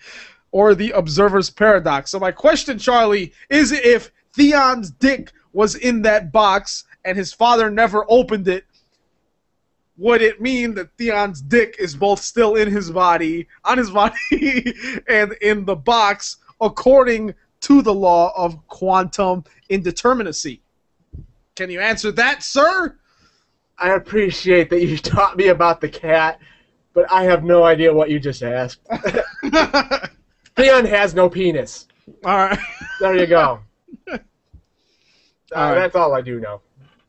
or the observer's paradox. So my question, Charlie, is if Theon's dick was in that box and his father never opened it, would it mean that Theon's dick is both still in his body, on his body, and in the box, according to the law of quantum indeterminacy? Can you answer that, sir? I appreciate that you taught me about the cat, but I have no idea what you just asked. Theon has no penis. All right. There you go. All right. That's all I do know.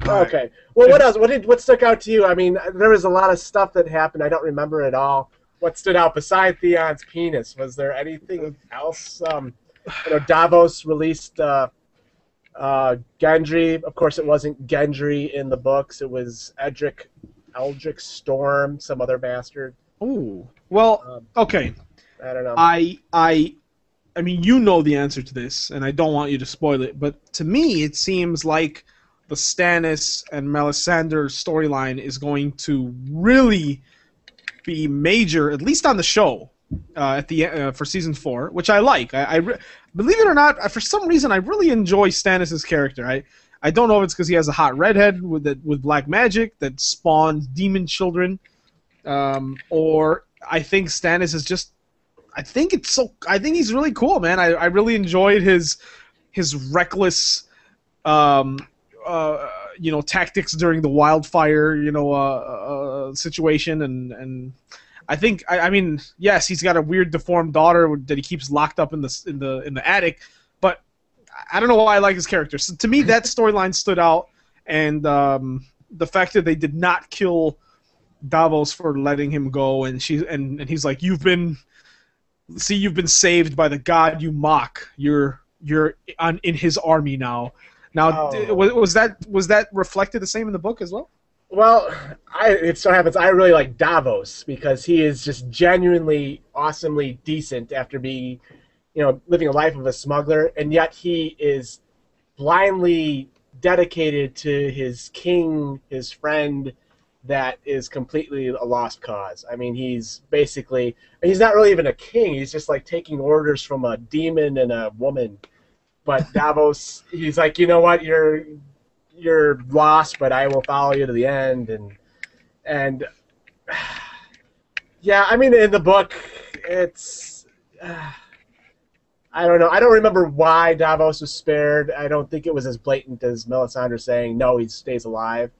All Okay. right. Well, what else? What stuck out to you? I mean, there was a lot of stuff that happened. I don't remember it all. What stood out beside Theon's penis? Was there anything else? Davos released Gendry. Of course, it wasn't Gendry in the books. It was Eldrick Storm, some other bastard. Ooh. Well, okay. I don't know. I mean, you know the answer to this, and I don't want you to spoil it, but to me, it seems like the Stannis and Melisandre storyline is going to really be major, at least on the show, at the for season 4, which I like. Believe it or not, for some reason, I really enjoy Stannis' character. I don't know if it's because he has a hot redhead with black magic that spawns demon children, or I think Stannis is just. I think he's really cool, man. I really enjoyed his reckless, tactics during the wildfire, situation, and I mean, yes, he's got a weird deformed daughter that he keeps locked up in the attic, but I don't know why I like his character. So to me, that storyline stood out, and the fact that they did not kill Davos for letting him go, and he's like, you've been saved by the god you mock. You're in his army now. Now, was that reflected the same in the book as well? Well, it so happens I really like Davos because he is just genuinely, awesomely decent after being, living a life of a smuggler, and yet he is blindly dedicated to his king, his friend, that is completely a lost cause. I mean, he's not really even a king. He's just like taking orders from a demon and a woman. But Davos, he's like, you know what, you're lost, but I will follow you to the end. And yeah, I mean, in the book, it's I don't know. I don't remember why Davos was spared. I don't think it was as blatant as Melisandre saying no, he stays alive.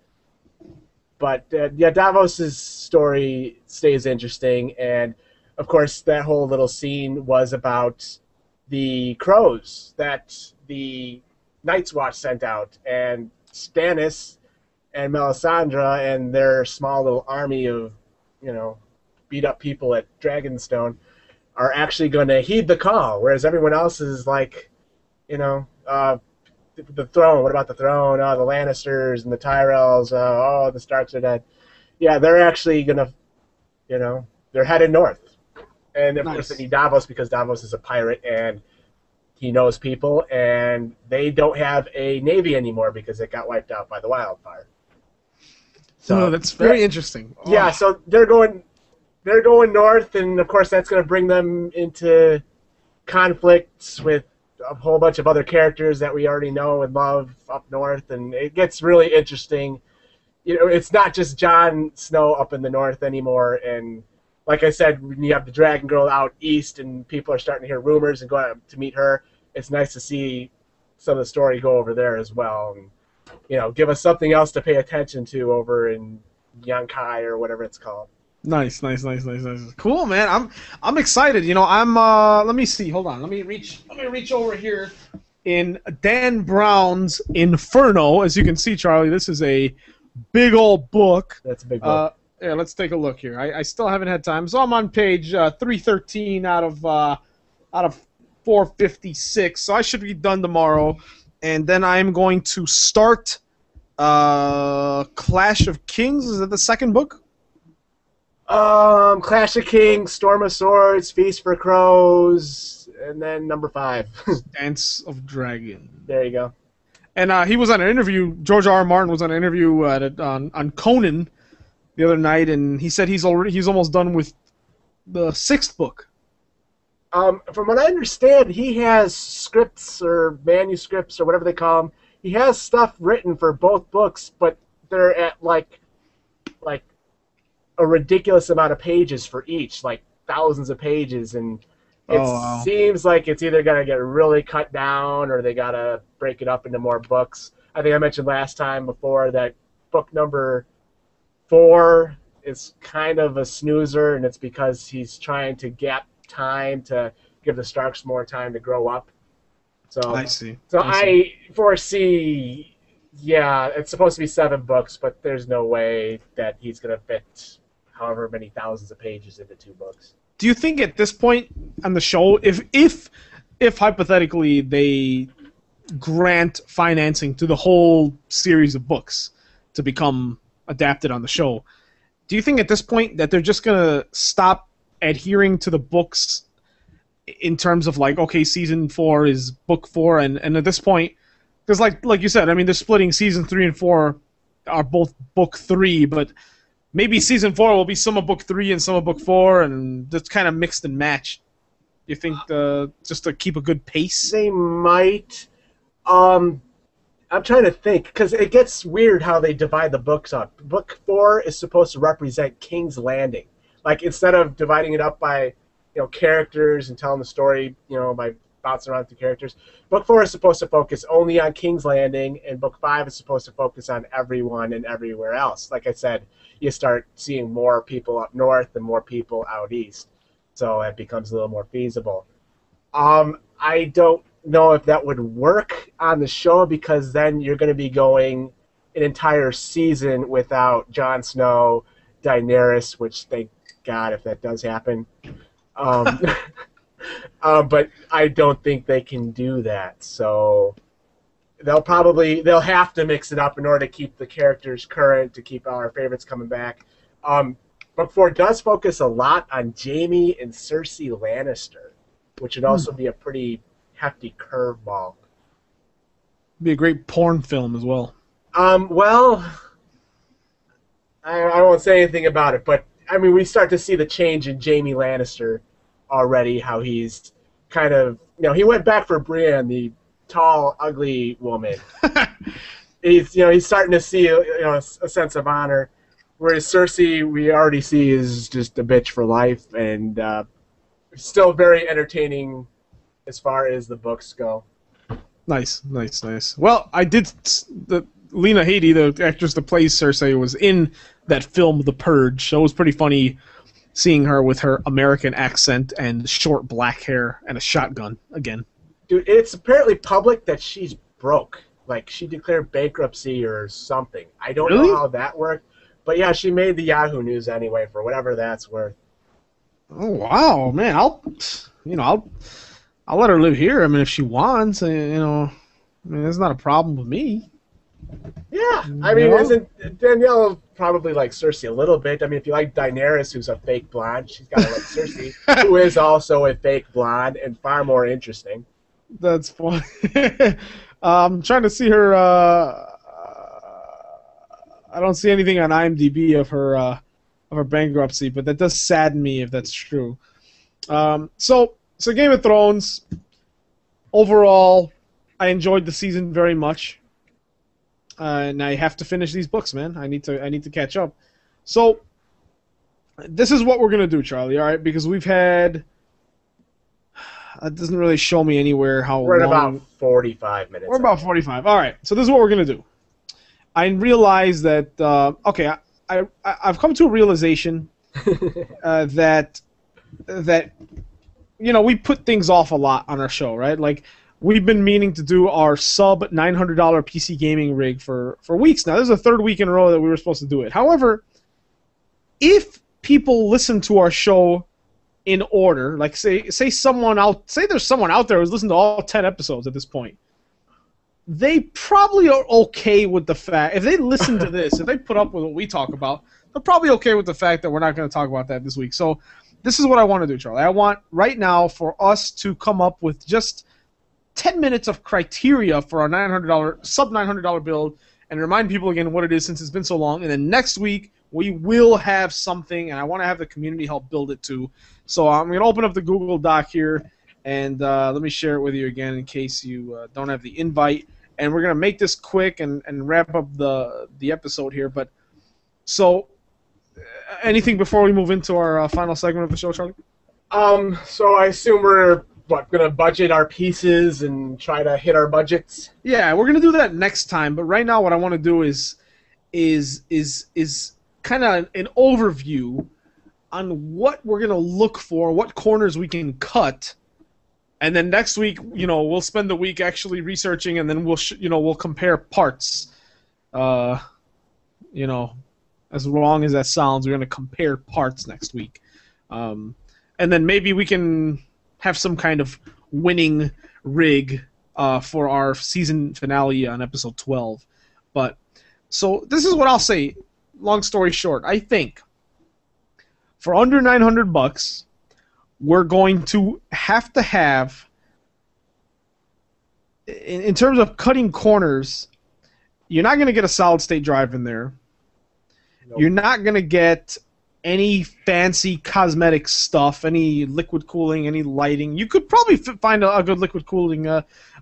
But yeah, Davos' story stays interesting, and of course, that whole little scene was about the crows that the Night's Watch sent out, and Stannis and Melisandre and their small little army of, beat up people at Dragonstone are actually going to heed the call, whereas everyone else is like, the throne. What about the throne? Oh, the Lannisters and the Tyrells. Oh, the Starks are dead. Yeah, they're actually gonna, they're headed north. And of course they need Davos because Davos is a pirate and he knows people, and they don't have a navy anymore because it got wiped out by the wildfire. So that's very interesting. Oh. Yeah, so they're going north, and of course that's going to bring them into conflicts with a whole bunch of other characters that we already know and love up north, and it gets really interesting. It's not just Jon Snow up in the north anymore, and like I said, when you have the Dragon Girl out east and people are starting to hear rumors and go out to meet her, it's nice to see some of the story go over there as well, and give us something else to pay attention to over in Yunkai or whatever it's called. Nice. Cool, man. I'm excited. Let me see. Hold on. Let me reach over here in Dan Brown's Inferno. As you can see, Charlie, this is a big old book. That's a big book. Yeah, let's take a look here. I still haven't had time, so I'm on page 313 out of 456. So I should be done tomorrow, and then I'm going to start Clash of Kings. Is that the second book? Clash of Kings, Storm of Swords, Feast for Crows, and then number 5. Dance of Dragon. There you go. And he was on an interview. George R. R. Martin was on an interview on Conan the other night, and he said he's almost done with the 6th book. From what I understand, he has scripts or manuscripts or whatever they call them. He has stuff written for both books, but they're at like a ridiculous amount of pages for each, like thousands of pages, and it seems like it's either gonna get really cut down or they gotta break it up into more books. I think I mentioned last time before that book number 4 is kind of a snoozer, and it's because he's trying to gap time to give the Starks more time to grow up. So I see. So I foresee, yeah, it's supposed to be 7 books, but there's no way that he's gonna fit however many thousands of pages into 2 books. Do you think at this point on the show, if hypothetically they grant financing to the whole series of books to become adapted on the show, do you think at this point that they're just gonna stop adhering to the books in terms of like, okay, season 4 is book 4, and at this point, because like you said, I mean, they're splitting season 3 and 4 are both book 3, but maybe season 4 will be some of book 3 and some of book 4, and just kind of mixed and matched. You think just to keep a good pace? They might. I'm trying to think, because it gets weird how they divide the books up. Book 4 is supposed to represent King's Landing. Like, instead of dividing it up by, characters and telling the story, by bouncing around through characters, book 4 is supposed to focus only on King's Landing, and book 5 is supposed to focus on everyone and everywhere else. Like I said, you start seeing more people up north and more people out east, so it becomes a little more feasible. I don't know if that would work on the show, because then you're going to be going an entire season without Jon Snow, Daenerys, which thank God if that does happen. But I don't think they can do that, so they'll have to mix it up in order to keep the characters current, to keep our favorites coming back. Book 4 does focus a lot on Jaime and Cersei Lannister, which would also be a pretty hefty curveball. Be a great porn film as well. Well, I won't say anything about it, but I mean, we start to see the change in Jaime Lannister already. How he's kind of, he went back for Brienne, the tall, ugly woman. He's starting to see a sense of honor, whereas Cersei, we already see, is just a bitch for life, and still very entertaining as far as the books go. Nice. Well, I did. Lena Headey, the actress that plays Cersei, was in that film, The Purge. So it was pretty funny seeing her with her American accent and short black hair and a shotgun again. Dude, it's apparently public that she's broke. Like, she declared bankruptcy or something. I don't know how that worked, but yeah, she made the Yahoo News anyway, for whatever that's worth. Oh wow, man! I'll let her live here. I mean, if she wants, it's not a problem with me. Yeah, I mean, isn't Danielle probably like Cersei a little bit? I mean, if you like Daenerys, who's a fake blonde, she's got to like Cersei, who is also a fake blonde and far more interesting. That's funny. I'm trying to see her. I don't see anything on IMDb of her bankruptcy, but that does sadden me if that's true. So Game of Thrones. Overall, I enjoyed the season very much. And I have to finish these books, man. I need to catch up. So this is what we're gonna do, Charlie. All right, because we've had. It doesn't really show me anywhere how we're long. We're at about 45 minutes. We're about 45. All right. So this is what we're gonna do. I realize that I've come to a realization that we put things off a lot on our show, right? Like we've been meaning to do our sub $900 PC gaming rig for weeks now. This is the third week in a row that we were supposed to do it. However, if people listen to our show in order, like say there's someone out there who's listened to all 10 episodes at this point, they probably are okay with the fact, if they listen to this, if they put up with what we talk about, they're probably okay with the fact that we're not going to talk about that this week. So this is what I want to do, Charlie. I want right now for us to come up with just 10 minutes of criteria for our $900 sub $900 build and remind people again what it is since it's been so long. And then next week we will have something, and I want to have the community help build it too. So I'm going to open up the Google Doc here, and let me share it with you again in case you don't have the invite. And we're going to make this quick and wrap up the episode here. But so anything before we move into our final segment of the show, Charlie? So I assume we're going to budget our pieces and try to hit our budgets? Yeah, we're going to do that next time. But right now what I want to do is kind of an overview on what we're going to look for, what corners we can cut. And then next week, we'll spend the week actually researching, and then we'll compare parts. As wrong as that sounds, we're going to compare parts next week. And then maybe we can have some kind of winning rig for our season finale on episode 12. But so this is what I'll say. Long story short, I think for under $900, we're going to have, in terms of cutting corners, you're not going to get a solid state drive in there. Nope. You're not going to get any fancy cosmetic stuff, any liquid cooling, any lighting. You could probably find a good liquid cooling,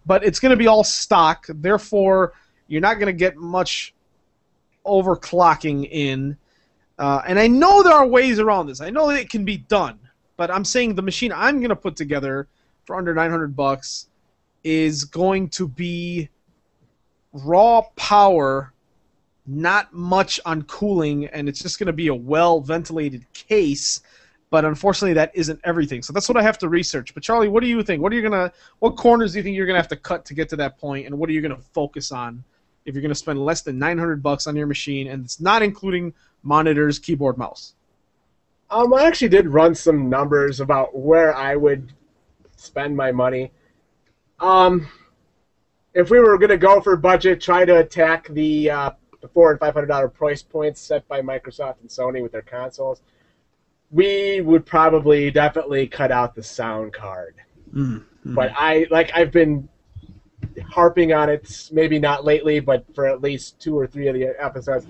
but it's going to be all stock. Therefore, you're not going to get much overclocking in. And I know there are ways around this. I know that it can be done. But I'm saying the machine I'm going to put together for under $900 is going to be raw power, not much on cooling, and it's just going to be a well-ventilated case. But unfortunately, that isn't everything. So that's what I have to research. But Charlie, what do you think? What corners do you think you're going to have to cut to get to that point, and what are you going to focus on if you're going to spend less than $900 on your machine, and it's not including monitors, keyboard, mouse? I actually did run some numbers about where I would spend my money. If we were going to go for budget, try to attack the $400 and $500 price points set by Microsoft and Sony with their consoles, we would probably definitely cut out the sound card. Mm-hmm. But I've been harping on it, maybe not lately, but for at least 2 or 3 of the episodes,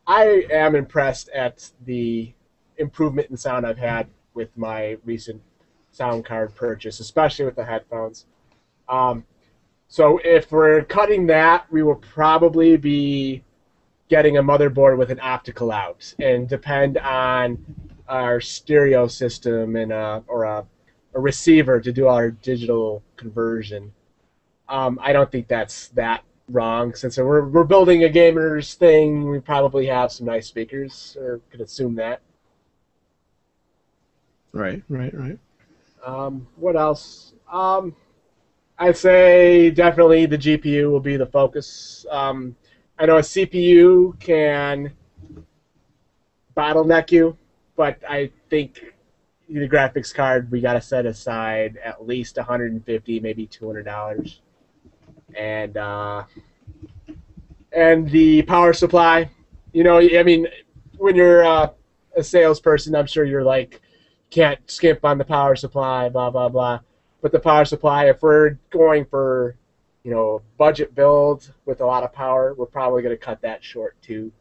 I am impressed at the improvement in sound I've had with my recent sound card purchase, especially with the headphones. So if we're cutting that, we will probably be getting a motherboard with an optical out, and depend on our stereo system and or a receiver to do our digital conversion. I don't think that's that wrong, since we're building a gamer's thing. We probably have some nice speakers, or could assume that. Right. What else? I'd say definitely the GPU will be the focus. I know a CPU can bottleneck you, but I think the graphics card, we got to set aside at least $150, maybe $200. And the power supply, I mean, when you're a salesperson, I'm sure you're like, can't skimp on the power supply, blah, blah, blah. But the power supply, if we're going for, budget build with a lot of power, we're probably going to cut that short too.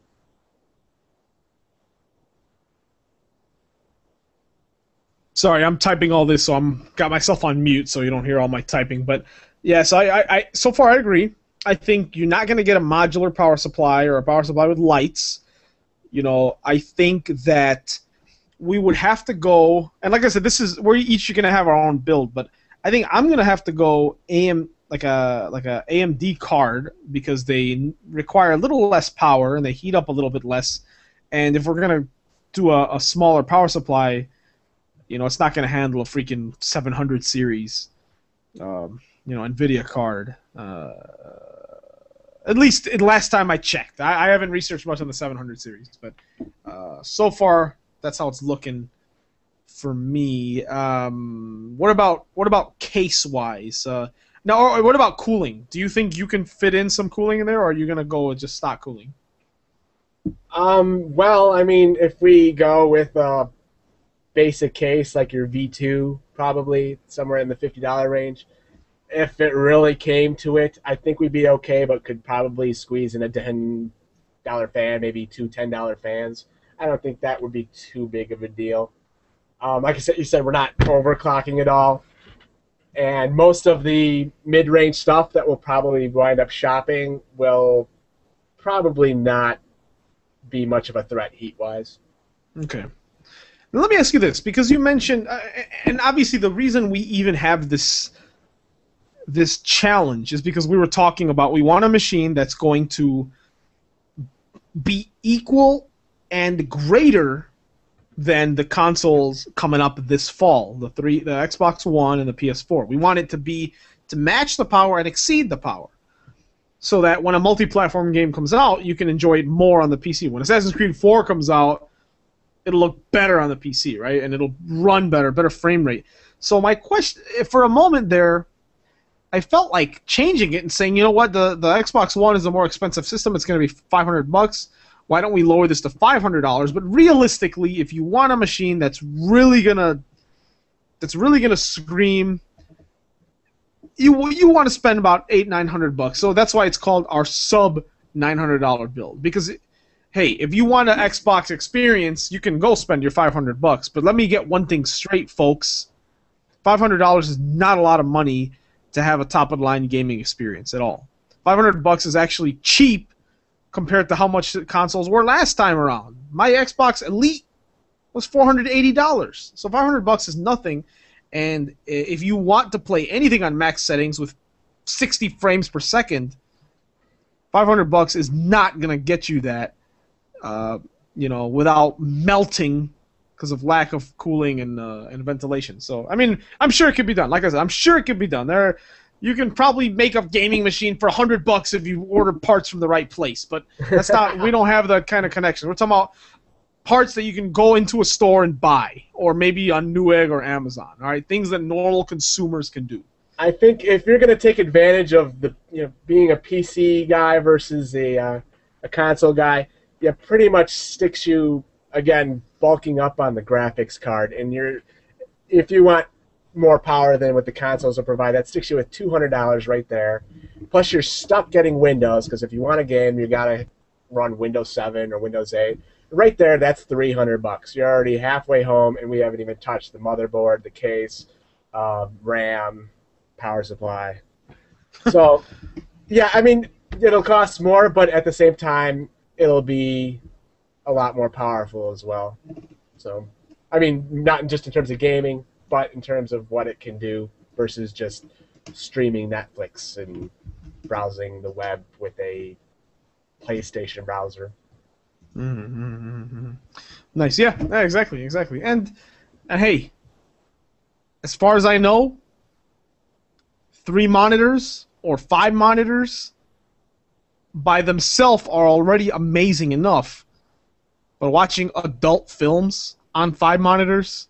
Sorry, I'm typing all this, so I'm got myself on mute so you don't hear all my typing. But yes, I so far I agree. I think you're not going to get a modular power supply or a power supply with lights. I think that we would have to go, and like I said, we're each going to have our own build, but I think I'm going to have to go like a AMD card, because they require a little less power and they heat up a little bit less. And if we're going to do a smaller power supply, it's not going to handle a freaking 700 series. NVIDIA card. At least last time I checked. I haven't researched much on the 700 series, but so far that's how it's looking for me. What about case wise? Now, what about cooling? Do you think you can fit in some cooling in there, or are you gonna go with just stock cooling? Well, I mean, if we go with a basic case like your V2, probably somewhere in the $50 range. If it really came to it, I think we'd be okay, but could probably squeeze in a $10 fan, maybe two $10 fans. I don't think that would be too big of a deal. Like I said, you said we're not overclocking at all. And most of the mid-range stuff that we'll probably wind up shopping will probably not be much of a threat heat-wise. Okay. Now let me ask you this, because you mentioned, and obviously the reason we even have this challenge is because we were talking about we want a machine that's going to be equal and greater than the consoles coming up this fall, the Xbox One and the PS4. We want it to match the power and exceed the power, so that when a multi-platform game comes out, you can enjoy it more on the PC. When Assassin's Creed 4 comes out, it'll look better on the PC, right? And it'll run better frame rate. So my question, for a moment there, I felt like changing it and saying, you know what, the Xbox One is a more expensive system. It's going to be $500. Why don't we lower this to $500? But realistically, if you want a machine that's really gonna scream, you want to spend about $800-900. So that's why it's called our sub $900 build. Because, hey, if you want an Xbox experience, you can go spend your $500. But let me get one thing straight, folks: $500 is not a lot of money to have a top-of-the-line gaming experience at all. $500 is actually cheap compared to how much the consoles were last time around. My Xbox Elite was $480, so $500 is nothing. And if you want to play anything on max settings with 60 frames per second, $500 is not gonna get you that, without melting because of lack of cooling and ventilation. So, I mean, I'm sure it could be done. Like I said, I'm sure it could be done. You can probably make a gaming machine for $100 if you order parts from the right place. But that's not. We don't have that kind of connection. We're talking about parts that you can go into a store and buy, or maybe on Newegg or Amazon. All right, things that normal consumers can do. I think if you're going to take advantage of being a PC guy versus a console guy, it pretty much sticks you, again, bulking up on the graphics card. And if you want more power than what the consoles will provide, that sticks you with $200 right there. Plus you're stuck getting Windows, because if you want a game, you got to run Windows 7 or Windows 8. Right there, that's $300. You're already halfway home, and we haven't even touched the motherboard, the case, RAM, power supply. So, yeah, I mean, it'll cost more, but at the same time, it'll be a lot more powerful as well. So, I mean, not just in terms of gaming, but in terms of what it can do versus just streaming Netflix and browsing the web with a PlayStation browser. Mm-hmm. Nice, yeah, exactly. And hey, as far as I know, 3 monitors or 5 monitors by themselves are already amazing enough. But watching adult films on 5 monitors,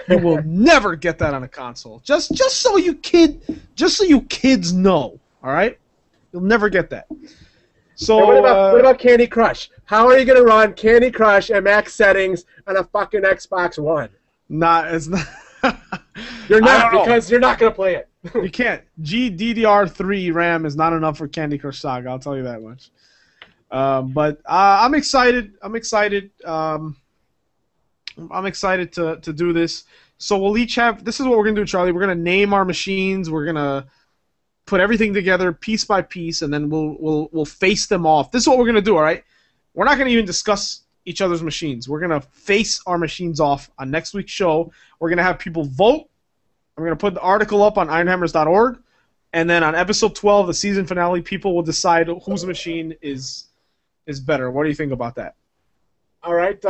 you will never get that on a console. Just so you kids know, all right? You'll never get that. So hey, what about Candy Crush? How are you going to run Candy Crush at max settings on a fucking Xbox One? It's not. You're not, because you're not going to play it. You can't. GDDR3 RAM is not enough for Candy Crush Saga. I'll tell you that much. But I'm excited. I'm excited to do this. So we'll each have. This is what we're gonna do, Charlie. We're gonna name our machines. We're gonna put everything together piece by piece, and then we'll face them off. This is what we're gonna do. All right. We're not gonna even discuss each other's machines. We're gonna face our machines off on next week's show. We're gonna have people vote. I'm gonna put the article up on Ironhammers.org, and then on episode 12, the season finale, people will decide whose machine is better. What do you think about that? All right.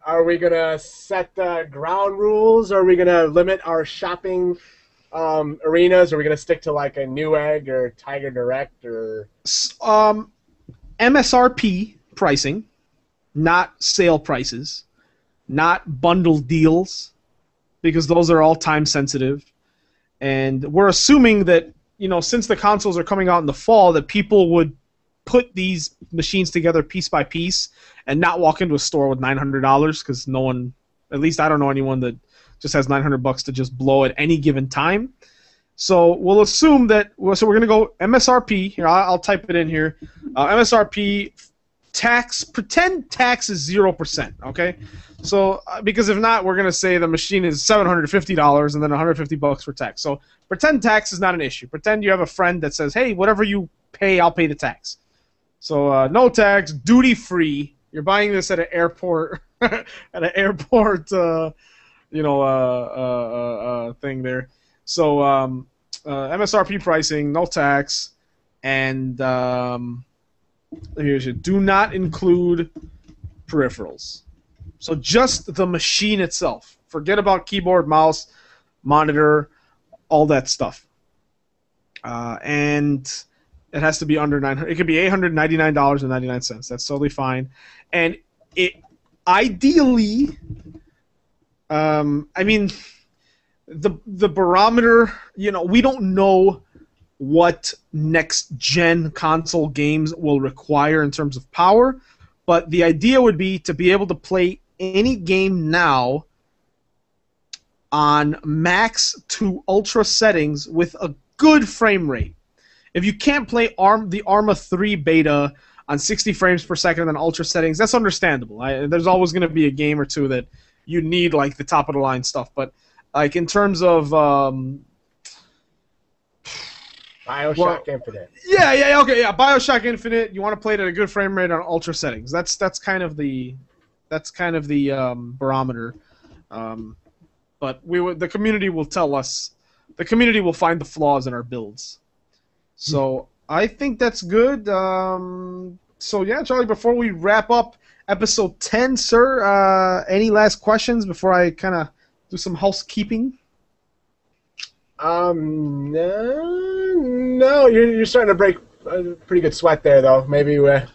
Are we going to set ground rules? Or are we going to limit our shopping arenas? Are we going to stick to like a Newegg or Tiger Direct or? MSRP pricing, not sale prices, not bundle deals, because those are all time sensitive. And we're assuming that, since the consoles are coming out in the fall, that people would put these machines together piece by piece and not walk into a store with $900, because no one, at least I don't know anyone that just has $900 to just blow at any given time. So we'll assume that. So we're going to go MSRP. Here, I'll type it in here. MSRP tax. Pretend tax is 0%. Okay. So because if not, we're going to say the machine is $750 and then $150 for tax. So pretend tax is not an issue. Pretend you have a friend that says, "Hey, whatever you pay, I'll pay the tax." So no tax, duty free. You're buying this at an airport, at an airport, thing there. So MSRP pricing, no tax, and do not include peripherals. So just the machine itself. Forget about keyboard, mouse, monitor, all that stuff. And it has to be under $900. It could be $899.99. That's totally fine. And it ideally, the barometer, we don't know what next-gen console games will require in terms of power, but the idea would be to be able to play any game now on max to ultra settings with a good frame rate. If you can't play the Arma 3 beta on 60 frames per second on ultra settings, that's understandable. There's always going to be a game or two that you need like the top of the line stuff, but like in terms of BioShock Infinite. BioShock Infinite. You want to play it at a good frame rate on ultra settings. That's kind of the barometer. But the community will tell us. The community will find the flaws in our builds. So I think that's good. So yeah, Charlie. Before we wrap up episode 10, sir, any last questions before I kind of do some housekeeping? No, you're starting to break a pretty good sweat there, though. Maybe it's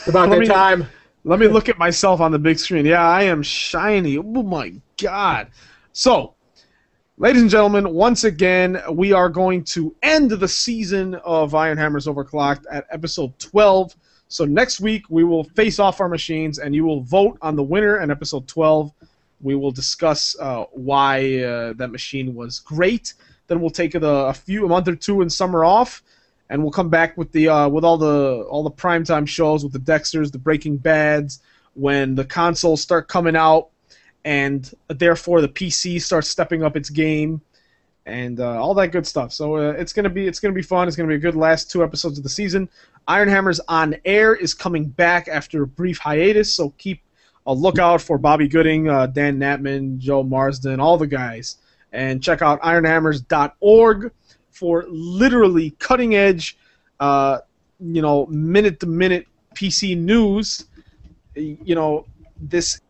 about that time. Let me look at myself on the big screen. Yeah, I am shiny. Oh my God. So, ladies and gentlemen, once again, we are going to end the season of Ironhammers Overclocked at episode 12. So next week, we will face off our machines, and you will vote on the winner in episode 12. We will discuss why that machine was great. Then we'll take a month or two in summer off, and we'll come back with with all the primetime shows with the Dexters, the Breaking Bads, when the consoles start coming out, and therefore the PC starts stepping up its game, and all that good stuff. So it's gonna be fun. It's gonna be a good last 2 episodes of the season. Ironhammers on Air is coming back after a brief hiatus, so keep a lookout for Bobby Gooding, Dan Natman, Joe Marsden, all the guys. And check out ironhammers.org for literally cutting-edge, minute-to-minute PC news. This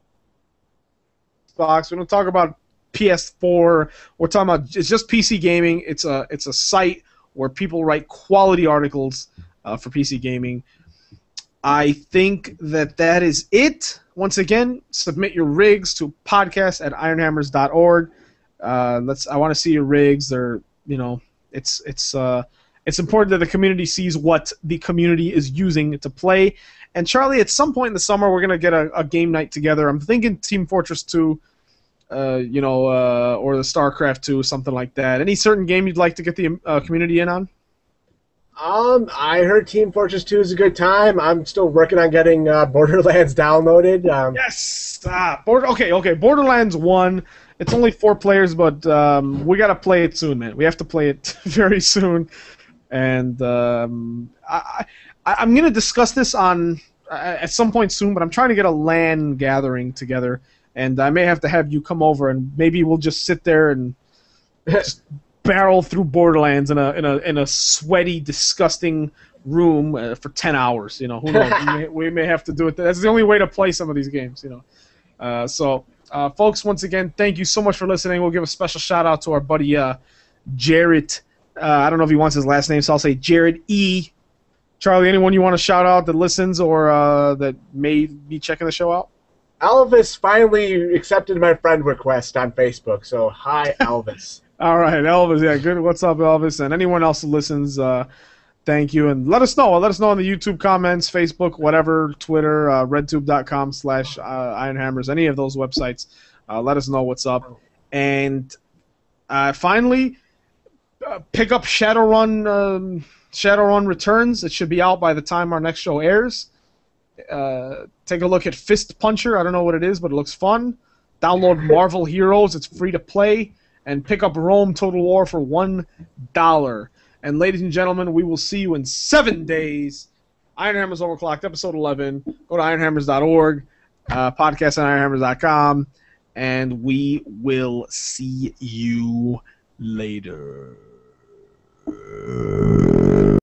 box. We don't talk about PS4. We're talking about it's just PC gaming. It's a site where people write quality articles for PC gaming. I think that is it. Once again, submit your rigs to podcast@ironhammers.org. I want to see your rigs. They're, it's important that the community sees what the community is using to play. And Charlie, at some point in the summer, we're gonna get a game night together. I'm thinking Team Fortress 2, or the StarCraft 2, something like that. Any certain game you'd like to get the community in on? I heard Team Fortress 2 is a good time. I'm still working on getting Borderlands downloaded. Yes. Borderlands 1. It's only 4 players, but we gotta play it soon, man. We have to play it very soon. And I'm gonna discuss this at some point soon. But I'm trying to get a LAN gathering together, and I may have to have you come over, and maybe we'll just sit there and just barrel through Borderlands in a sweaty, disgusting room for 10 hours. Who knows? we may have to do it. That's the only way to play some of these games. Folks, once again, thank you so much for listening. We'll give a special shout out to our buddy Jarrett. I don't know if he wants his last name, so I'll say Jared E. Charlie, anyone you want to shout out that listens or that may be checking the show out? Elvis finally accepted my friend request on Facebook, so hi, Elvis. All right, Elvis. Yeah, good. What's up, Elvis? And anyone else who listens, thank you. And let us know. Let us know in the YouTube comments, Facebook, whatever, Twitter, redtube.com/Ironhammers, any of those websites. Let us know what's up. And finally, pick up Shadowrun Returns. It should be out by the time our next show airs. Take a look at Fist Puncher. I don't know what it is, but it looks fun. Download Marvel Heroes. It's free to play. And pick up Rome Total War for $1. And ladies and gentlemen, we will see you in 7 days. Ironhammers Overclocked, episode 11. Go to ironhammers.org, podcast on ironhammers.com, and we will see you later.